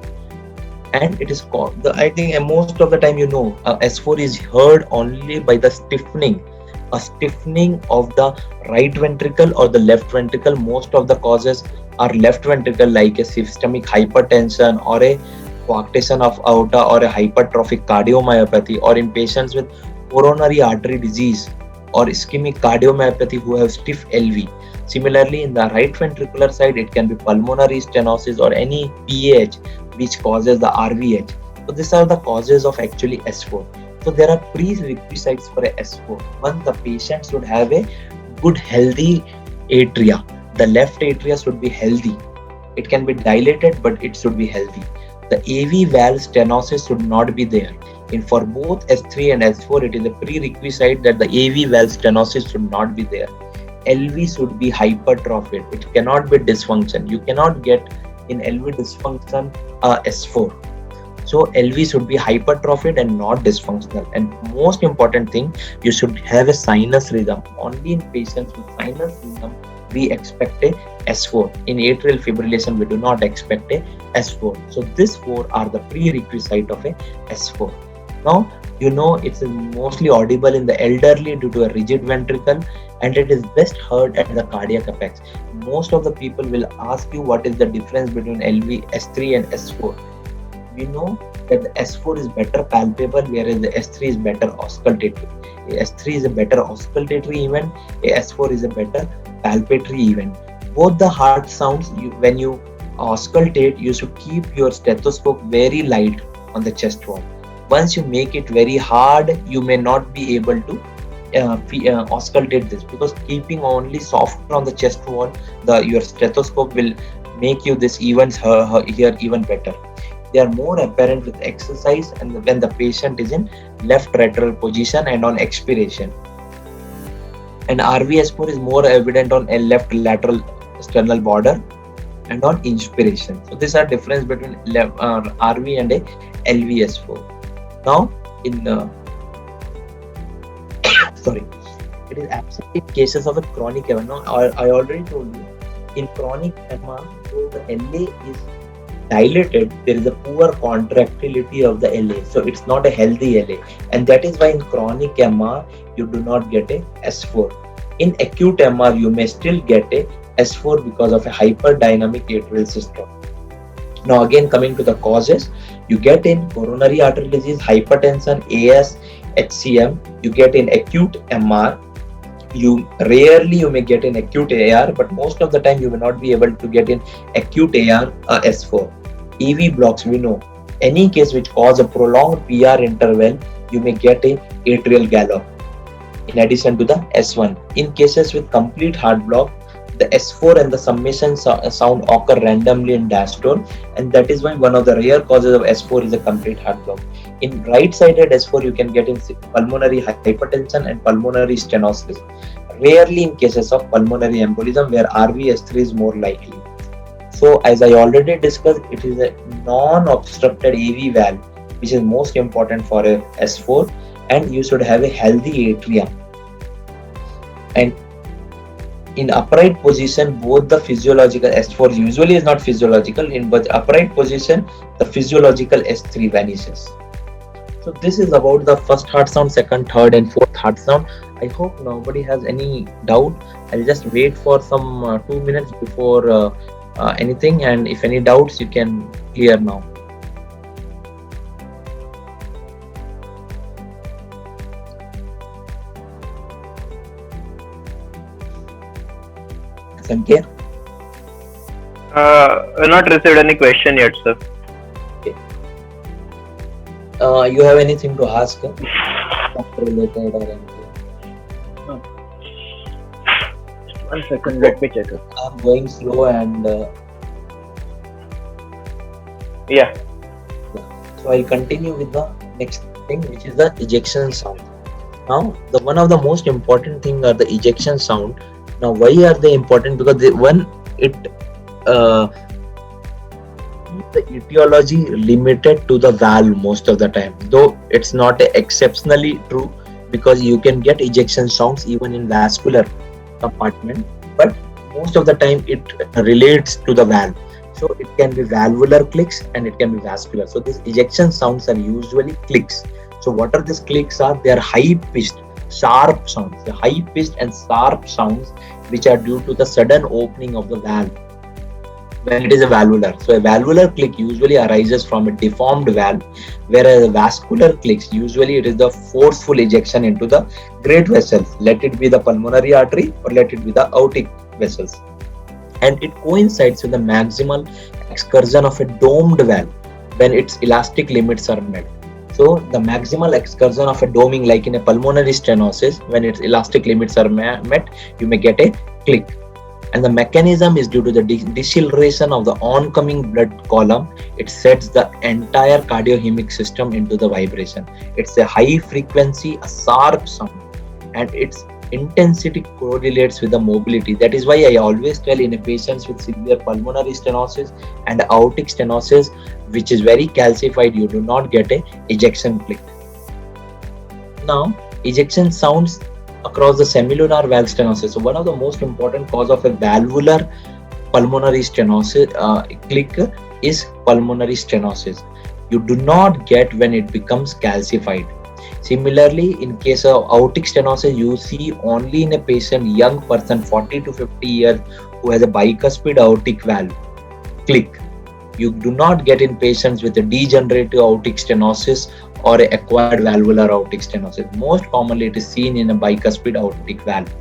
and it is called I think most of the time S4 is heard only by the stiffening of the right ventricle or the left ventricle. Most of the causes are left ventricle, like a systemic hypertension or a coarctation of aorta or a hypertrophic cardiomyopathy, or in patients with coronary artery disease or ischemic cardiomyopathy who have stiff LV. Similarly, in the right ventricular side, it can be pulmonary stenosis or any PAH which causes the RVH. So these are the causes of actually S4. So there are prerequisites for a S4. One, the patient should have a good healthy atria. The left atria should be healthy. It can be dilated, but it should be healthy. The AV valve stenosis should not be there. For both S3 and S4, it is a prerequisite that the AV valve stenosis should not be there. LV should be hypertrophied. It cannot be dysfunction. You cannot get in LV dysfunction S4. So LV should be hypertrophied and not dysfunctional. And most important thing, you should have a sinus rhythm. Only in patients with sinus rhythm we expect a S4. In atrial fibrillation, we do not expect a S4. So these four are the prerequisite of a S4. Now, You know, it's mostly audible in the elderly due to a rigid ventricle, and it is best heard at the cardiac apex. Most of the people will ask you what is the difference between LV S3 and S4. We know that the S4 is better palpable, whereas the S3 is better auscultative. S3 is a better auscultatory event, S4 is a better palpatory event. Both the heart sounds, when you auscultate, you should keep your stethoscope very light on the chest wall. Once you make it very hard, you may not be able to auscultate this, because keeping only soft on the chest wall, your stethoscope will make you this events here even better. They are more apparent with exercise and when the patient is in left lateral position and on expiration. And RVS4 is more evident on a left lateral sternal border and on inspiration. So these are difference between RV and a LVS4. Now in it is absent in cases of a chronic MR. Now I already told you, in chronic MR, so the LA is dilated, there is a poor contractility of the LA, so it's not a healthy LA, and that is why in chronic MR you do not get a S4. In acute MR you may still get a S4 because of a hyperdynamic atrial system. Now again, coming to the causes, you get in coronary artery disease, hypertension, AS, HCM. You get in acute MR. You may get in acute AR, but most of the time you will not be able to get in acute AR S4. EV blocks, we know, any case which cause a prolonged PR interval, you may get a atrial gallop in addition to the S1. In cases with complete heart block, the S4 and the summation sound occur randomly in diastole, and that is why one of the rare causes of S4 is a complete heart block. In right-sided S4, you can get in pulmonary hypertension and pulmonary stenosis, rarely in cases of pulmonary embolism where RVS3 is more likely. So as I already discussed, it is a non-obstructed AV valve which is most important for a S4, and you should have a healthy atrium. And in upright position, both the physiological S4 usually is not physiological, in but upright position, the physiological S3 vanishes. So this is about the first heart sound, second, third and fourth heart sound. I hope nobody has any doubt. I'll just wait for some 2 minutes before anything, and if any doubts you can clear now. Sanket? Not received any question yet, sir. Okay. You have anything to ask? Related or anything? No. Just 1 second, let me check it. I'm going slow and yeah. So I'll continue with the next thing, which is the ejection sound. Now, the one of the most important thing are the ejection sound. Now, why are they important? Because the etiology limited to the valve most of the time, though it's not exceptionally true, because you can get ejection sounds even in vascular compartment, but most of the time it relates to the valve. So it can be valvular clicks and it can be vascular. So these ejection sounds are usually clicks. So what are these clicks are? They are high pitched, sharp sounds. The high pitched and sharp sounds which are due to the sudden opening of the valve when it is a valvular. So a valvular click usually arises from a deformed valve, whereas a vascular clicks usually it is the forceful ejection into the great vessels, let it be the pulmonary artery or let it be the aortic vessels, and it coincides with the maximal excursion of a domed valve when its elastic limits are met. So the maximal excursion of a doming, like in a pulmonary stenosis, when its elastic limits are met, you may get a click. And the mechanism is due to the deceleration of the oncoming blood column. It sets the entire cardiohemic system into the vibration. It's a high frequency, a sharp sound, and its intensity correlates with the mobility. That is why I always tell in a patients with severe pulmonary stenosis and aortic stenosis, which is very calcified, you do not get a ejection click. Now, ejection sounds across the semilunar valve stenosis. So one of the most important cause of a valvular pulmonary stenosis click is pulmonary stenosis. You do not get when it becomes calcified. Similarly, in case of aortic stenosis, you see only in a patient, young person, 40 to 50 years, who has a bicuspid aortic valve click. You do not get in patients with a degenerative aortic stenosis or a acquired valvular aortic stenosis. Most commonly, it is seen in a bicuspid aortic valve.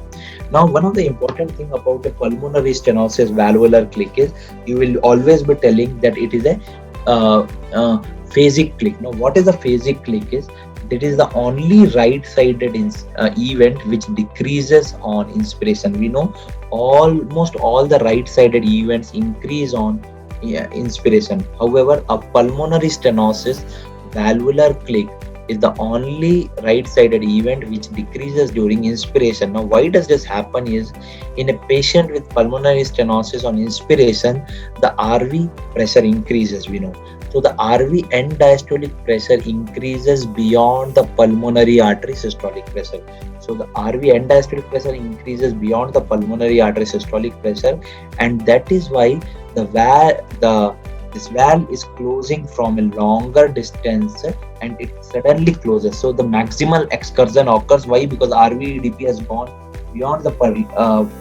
Now, one of the important thing about a pulmonary stenosis valvular click is you will always be telling that it is a uh, uh, phasic click. Now, what is a phasic click is? It is the only right-sided event which decreases on inspiration. We know almost all the right-sided events increase on inspiration. However, a pulmonary stenosis valvular click is the only right-sided event which decreases during inspiration. Now, why does this happen is, in a patient with pulmonary stenosis on inspiration, the RV pressure increases, we know. So the RV end diastolic pressure increases beyond the pulmonary artery systolic pressure. So the RV end diastolic pressure increases beyond the pulmonary artery systolic pressure, and that is why this valve is closing from a longer distance and it suddenly closes. So the maximal excursion occurs. Why? Because RVEDP has gone beyond the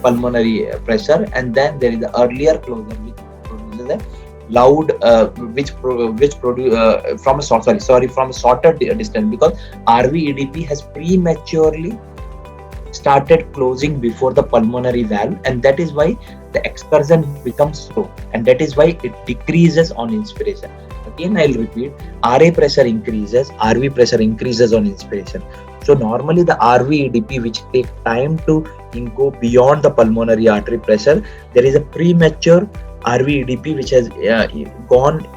pulmonary pressure, and then there is the earlier closure which produces a loud from a shorter distance, because RVEDP has prematurely started closing before the pulmonary valve, and that is why the excursion becomes slow, and that is why it decreases on inspiration. Again, I'll repeat, RA pressure increases, RV pressure increases on inspiration. So normally the RVEDP, which take time to go beyond the pulmonary artery pressure, there is a premature RVEDP which has gone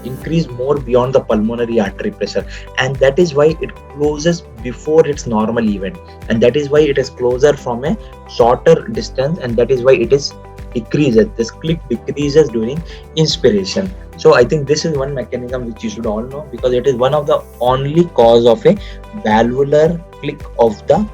increase more beyond the pulmonary artery pressure, and that is why it closes before its normal event, and that is why it is closer from a shorter distance, and that is why it is decreases. This click decreases during inspiration. So I think this is one mechanism which you should all know, because it is one of the only cause of a valvular click of the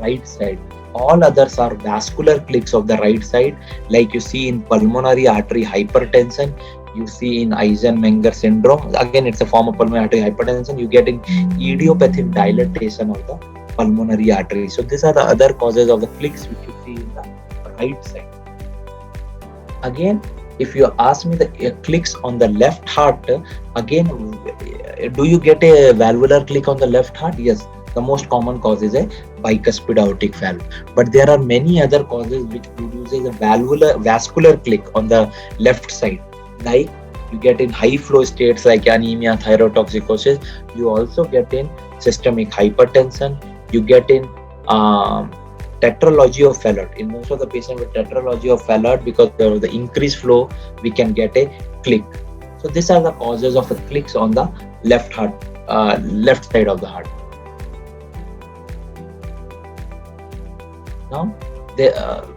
right side. All others are vascular clicks of the right side, like you see in pulmonary artery hypertension, you see in Eisenmenger syndrome. Again, it's a form of pulmonary artery hypertension. You get in idiopathic dilatation of the pulmonary artery. So these are the other causes of the clicks which you see in the right side. Again, if you ask me the clicks on the left heart, again, do you get a valvular click on the left heart? Yes. The most common cause is a bicuspid aortic valve, but there are many other causes which produces a vascular click on the left side. Like you get in high flow states like anemia, thyrotoxicosis. You also get in systemic hypertension. You get in tetralogy of Fallot. In most of the patients with tetralogy of Fallot, because of the increased flow, we can get a click. So these are the causes of the clicks on the left heart, left side of the heart. Now,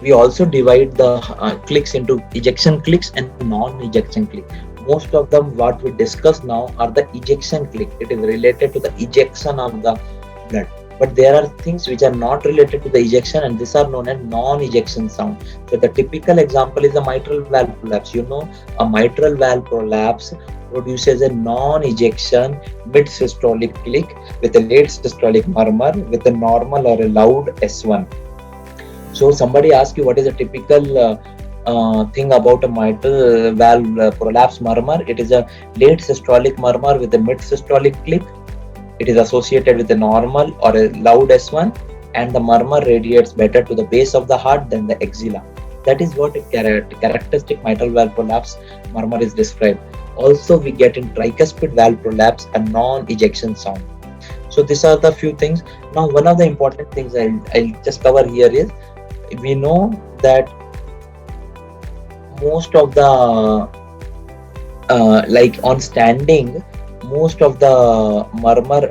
we also divide the clicks into ejection clicks and non-ejection click. Most of them, what we discuss now, are the ejection click. It is related to the ejection of the blood. But there are things which are not related to the ejection, and these are known as non-ejection sound. So the typical example is the mitral valve prolapse. You know, a mitral valve prolapse produces a non-ejection mid-systolic click with a late systolic murmur with a normal or a loud S1. So somebody asks you what is a typical thing about a mitral valve prolapse murmur. It is a late systolic murmur with a mid-systolic click. It is associated with a normal or a loud S1, and the murmur radiates better to the base of the heart than the axilla. That is what a characteristic mitral valve prolapse murmur is described. Also, we get in tricuspid valve prolapse a non-ejection sound. So these are the few things. Now, one of the important things I'll just cover here is, we know that most of the like on standing, most of the murmur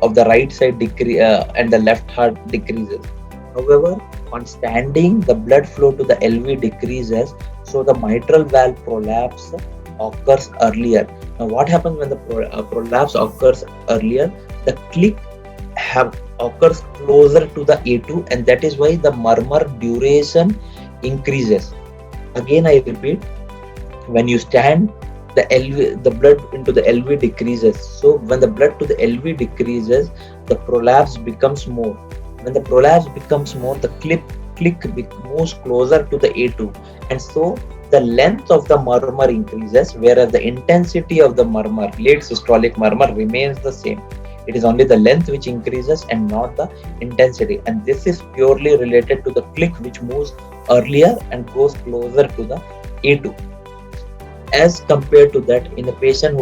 of the right side and the left heart decreases. However, on standing, the blood flow to the LV decreases, so the mitral valve prolapse occurs earlier. Now, what happens when the prolapse occurs earlier? The click occurs closer to the A2, and that is why the murmur duration increases. Again, I repeat, when you stand, the blood into the LV decreases. So when the blood to the LV decreases, the prolapse becomes more. When the prolapse becomes more, the moves closer to the A2, and so the length of the murmur increases, whereas the intensity of the murmur, late systolic murmur, remains the same. It is only the length which increases and not the intensity, and this is purely related to the click which moves earlier and goes closer to the A2. As compared to that, in a patient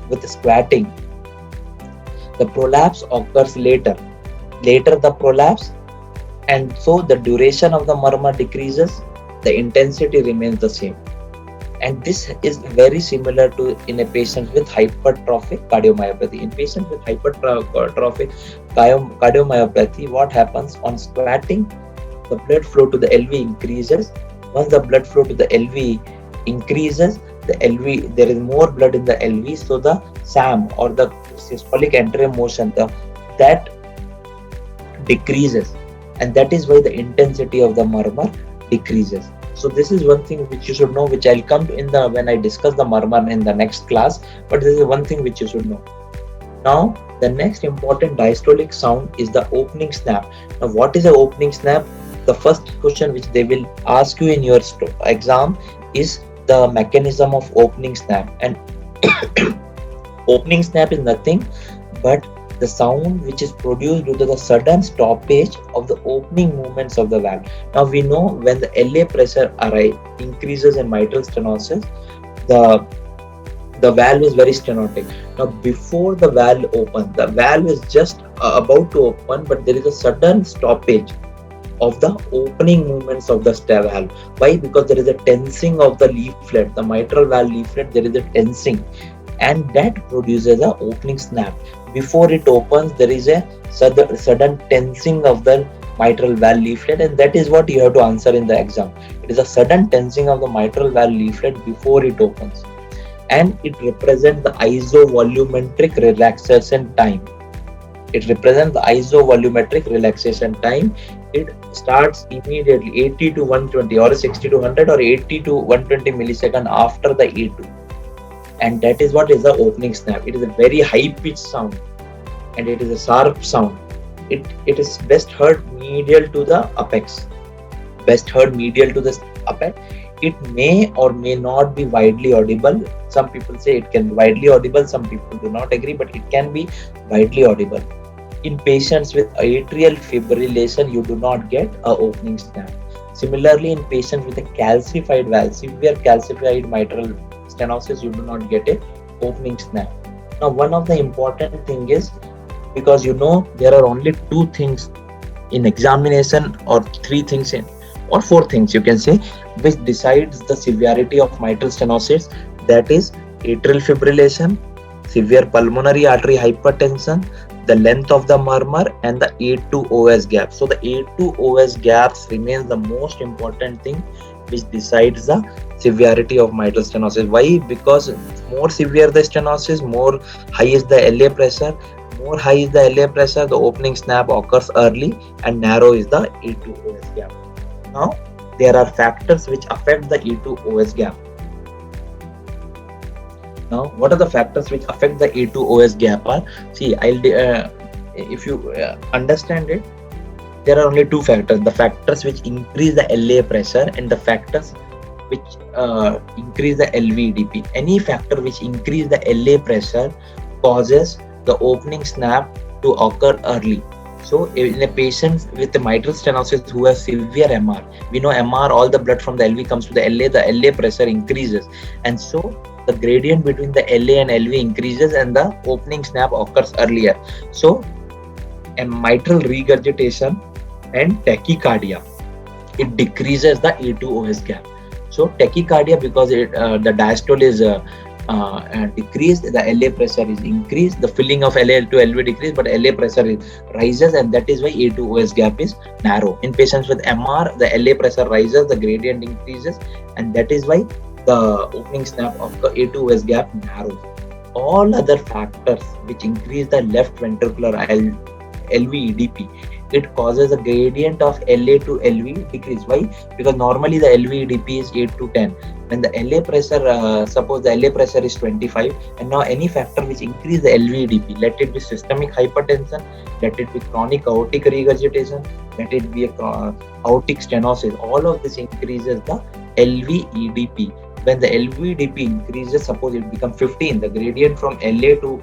with squatting, the prolapse occurs later. Later the prolapse, and so the duration of the murmur decreases, the intensity remains the same. And this is very similar to in a patient with hypertrophic cardiomyopathy. In patients with hypertrophic cardiomyopathy, what happens on squatting? The blood flow to the LV increases. Once the blood flow to the LV increases, there is more blood in the LV, so the SAM, or the systolic anterior motion, that decreases, and that is why the intensity of the murmur decreases. So this is one thing which you should know, which I'll come to when I discuss the murmur in the next class, but this is one thing which you should know. Now the next important diastolic sound is the opening snap. Now what is the opening snap? The first question which they will ask you in your exam is the mechanism of opening snap, and opening snap is nothing but the sound which is produced due to the sudden stoppage of the opening movements of the valve. Now we know when the LA pressure increases in mitral stenosis, the valve is very stenotic. Now before the valve opens, the valve is just about to open, but there is a sudden stoppage of the opening movements of the valve. Why? Because there is a tensing of the leaflet, the mitral valve leaflet, there is a tensing, and that produces a opening snap. Before it opens, there is a sudden tensing of the mitral valve leaflet, and that is what you have to answer in the exam. It is a sudden tensing of the mitral valve leaflet before it opens, and it represents the isovolumetric relaxation time. It represents the isovolumetric relaxation time. It starts immediately 80 to 120 or 60 to 100 or 80 to 120 millisecond after the A2. And that is what is the opening snap. It is a very high pitched sound, and it is a sharp sound. It is best heard medial to the apex. Best heard medial to the apex. It may or may not be widely audible. Some people say it can be widely audible. Some people do not agree, but it can be widely audible. In patients with atrial fibrillation, you do not get a opening snap. Similarly, in patients with a calcified valve, severe calcified mitral stenosis, you do not get a opening snap. Now, one of the important thing is, because there are only two things in examination, or three things or four things you can say, which decides the severity of mitral stenosis. That is atrial fibrillation, severe pulmonary artery hypertension, the length of the murmur, and the A2-OS gap. So the A2-OS gaps remains the most important thing which decides the severity of mitral stenosis. Why? Because more severe the stenosis, more high is the LA pressure. More high is the LA pressure, the opening snap occurs early, and narrow is the A2-OS gap. Now, there are factors which affect the A2-OS gap. Now, what are the factors which affect the A2-OS gap? See, if you understand it, there are only two factors: the factors which increase the LA pressure and the factors which increase the LVEDP. Any factor which increase the LA pressure causes the opening snap to occur early. So in a patient with the mitral stenosis who has severe MR, we know MR, all the blood from the LV comes to the LA pressure increases, and so the gradient between the LA and LV increases and the opening snap occurs earlier. So a mitral regurgitation and tachycardia, it decreases the A2-OS gap. So tachycardia, because the diastole is decreased, the LA pressure is increased, the filling of LA to LV decreased, but LA pressure rises, and that is why A2-OS gap is narrow. In patients with MR, the LA pressure rises, the gradient increases, and that is why the opening snap of the A2-OS gap narrows. All other factors which increase the left ventricular LVEDP, it causes a gradient of LA to LV decrease. Why? Because normally the LVDP is 8 to 10. When the LA pressure, suppose the LA pressure is 25, and now any factor which increase the LVDP, let it be systemic hypertension, let it be chronic aortic regurgitation, let it be a aortic stenosis, all of this increases the LVEDP. When the LVDP increases, suppose it becomes 15, the gradient from LA to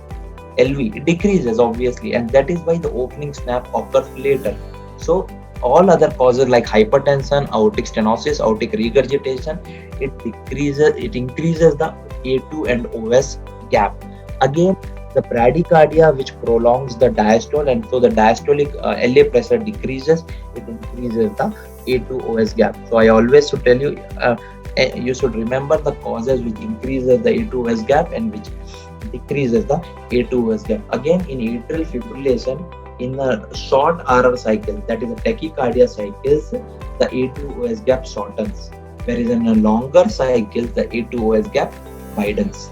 LV decreases obviously, and that is why the opening snap occurs later. So all other causes like hypertension, aortic stenosis, aortic regurgitation, it increases the A2 and OS gap. Again, the bradycardia which prolongs the diastole, and so the diastolic LA pressure decreases, it increases the A2 OS gap. So I always should tell you, you should remember the causes which increases the A2 OS gap and which decreases the A2 OS gap. Again, in atrial fibrillation, in a short RR cycle, that is a tachycardia cycles, the A2 OS gap shortens, whereas in a longer cycle, the A2 OS gap widens.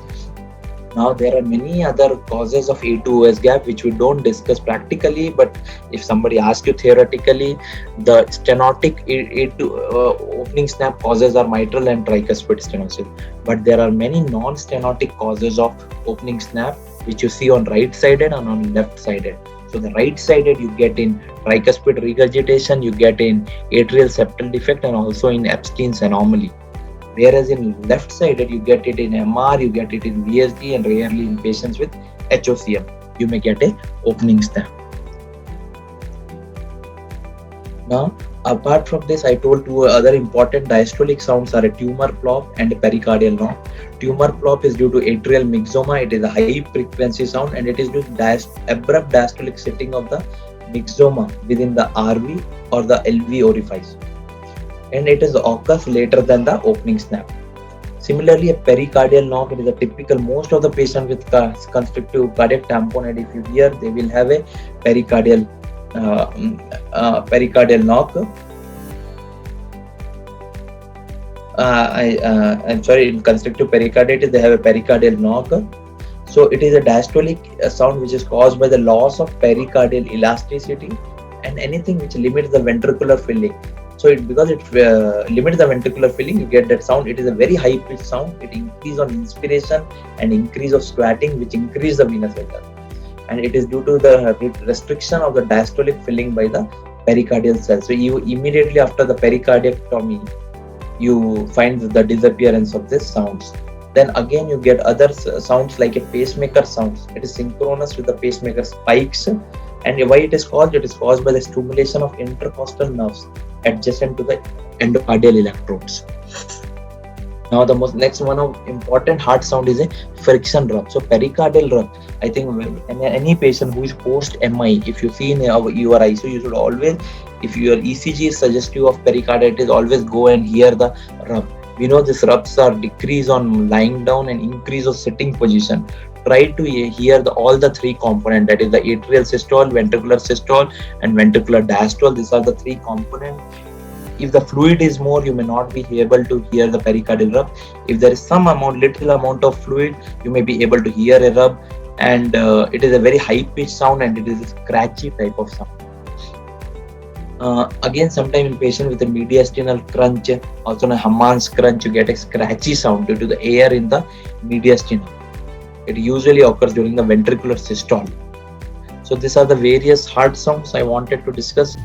Now there are many other causes of A2 OS gap which we don't discuss practically, but if somebody asks you theoretically, the stenotic A2 opening snap causes are mitral and tricuspid stenosis. But there are many non-stenotic causes of opening snap which you see on right sided and on left sided. So the right sided you get in tricuspid regurgitation, you get in atrial septal defect, and also in Epstein's anomaly. Whereas in left sided you get it in MR, you get it in VSD, and rarely in patients with HOCM you may get a opening snap. Now apart from this, I told two other important diastolic sounds are a tumor plop and a pericardial knock. Tumor plop is due to atrial myxoma. It is a high frequency sound, and it is due to abrupt diastolic setting of the myxoma within the RV or the LV orifice, and it is occurs later than the opening snap. Similarly, a pericardial knock, it is a typical, most of the patients with constrictive cardiac tamponade, if you hear, they will have a pericardial knock. I'm sorry, in constrictive pericarditis, they have a pericardial knock. So it is a diastolic sound which is caused by the loss of pericardial elasticity and anything which limits the ventricular filling. So because it limits the ventricular filling, you get that sound. It is a very high pitched sound. It increase on inspiration and increase of squatting, which increase the venous air. And it is due to the restriction of the diastolic filling by the pericardial cells. So you immediately after the pericardiectomy, you find the disappearance of these sounds. Then again you get other sounds like a pacemaker sounds. It is synchronous with the pacemaker spikes. And why it is caused? It is caused by the stimulation of intercostal nerves adjacent to the endocardial electrodes. Now the next one of important heart sound is a friction rub. So pericardial rub, I think any patient who is post MI, if you see in your ICU, you should always, if your ECG is suggestive of pericarditis, always go and hear the rub. We know these rubs are decrease on lying down and increase of sitting position. Try to hear all the three components, that is the atrial systole, ventricular systole, and ventricular diastole. These are the three components. If the fluid is more, you may not be able to hear the pericardial rub. If there is some little amount of fluid, you may be able to hear a rub. And it is a very high pitched sound, and it is a scratchy type of sound. Again, sometimes in patient with a mediastinal crunch, also a Hammond's crunch, you get a scratchy sound due to the air in the mediastinum. It usually occurs during the ventricular systole. So these are the various heart sounds I wanted to discuss.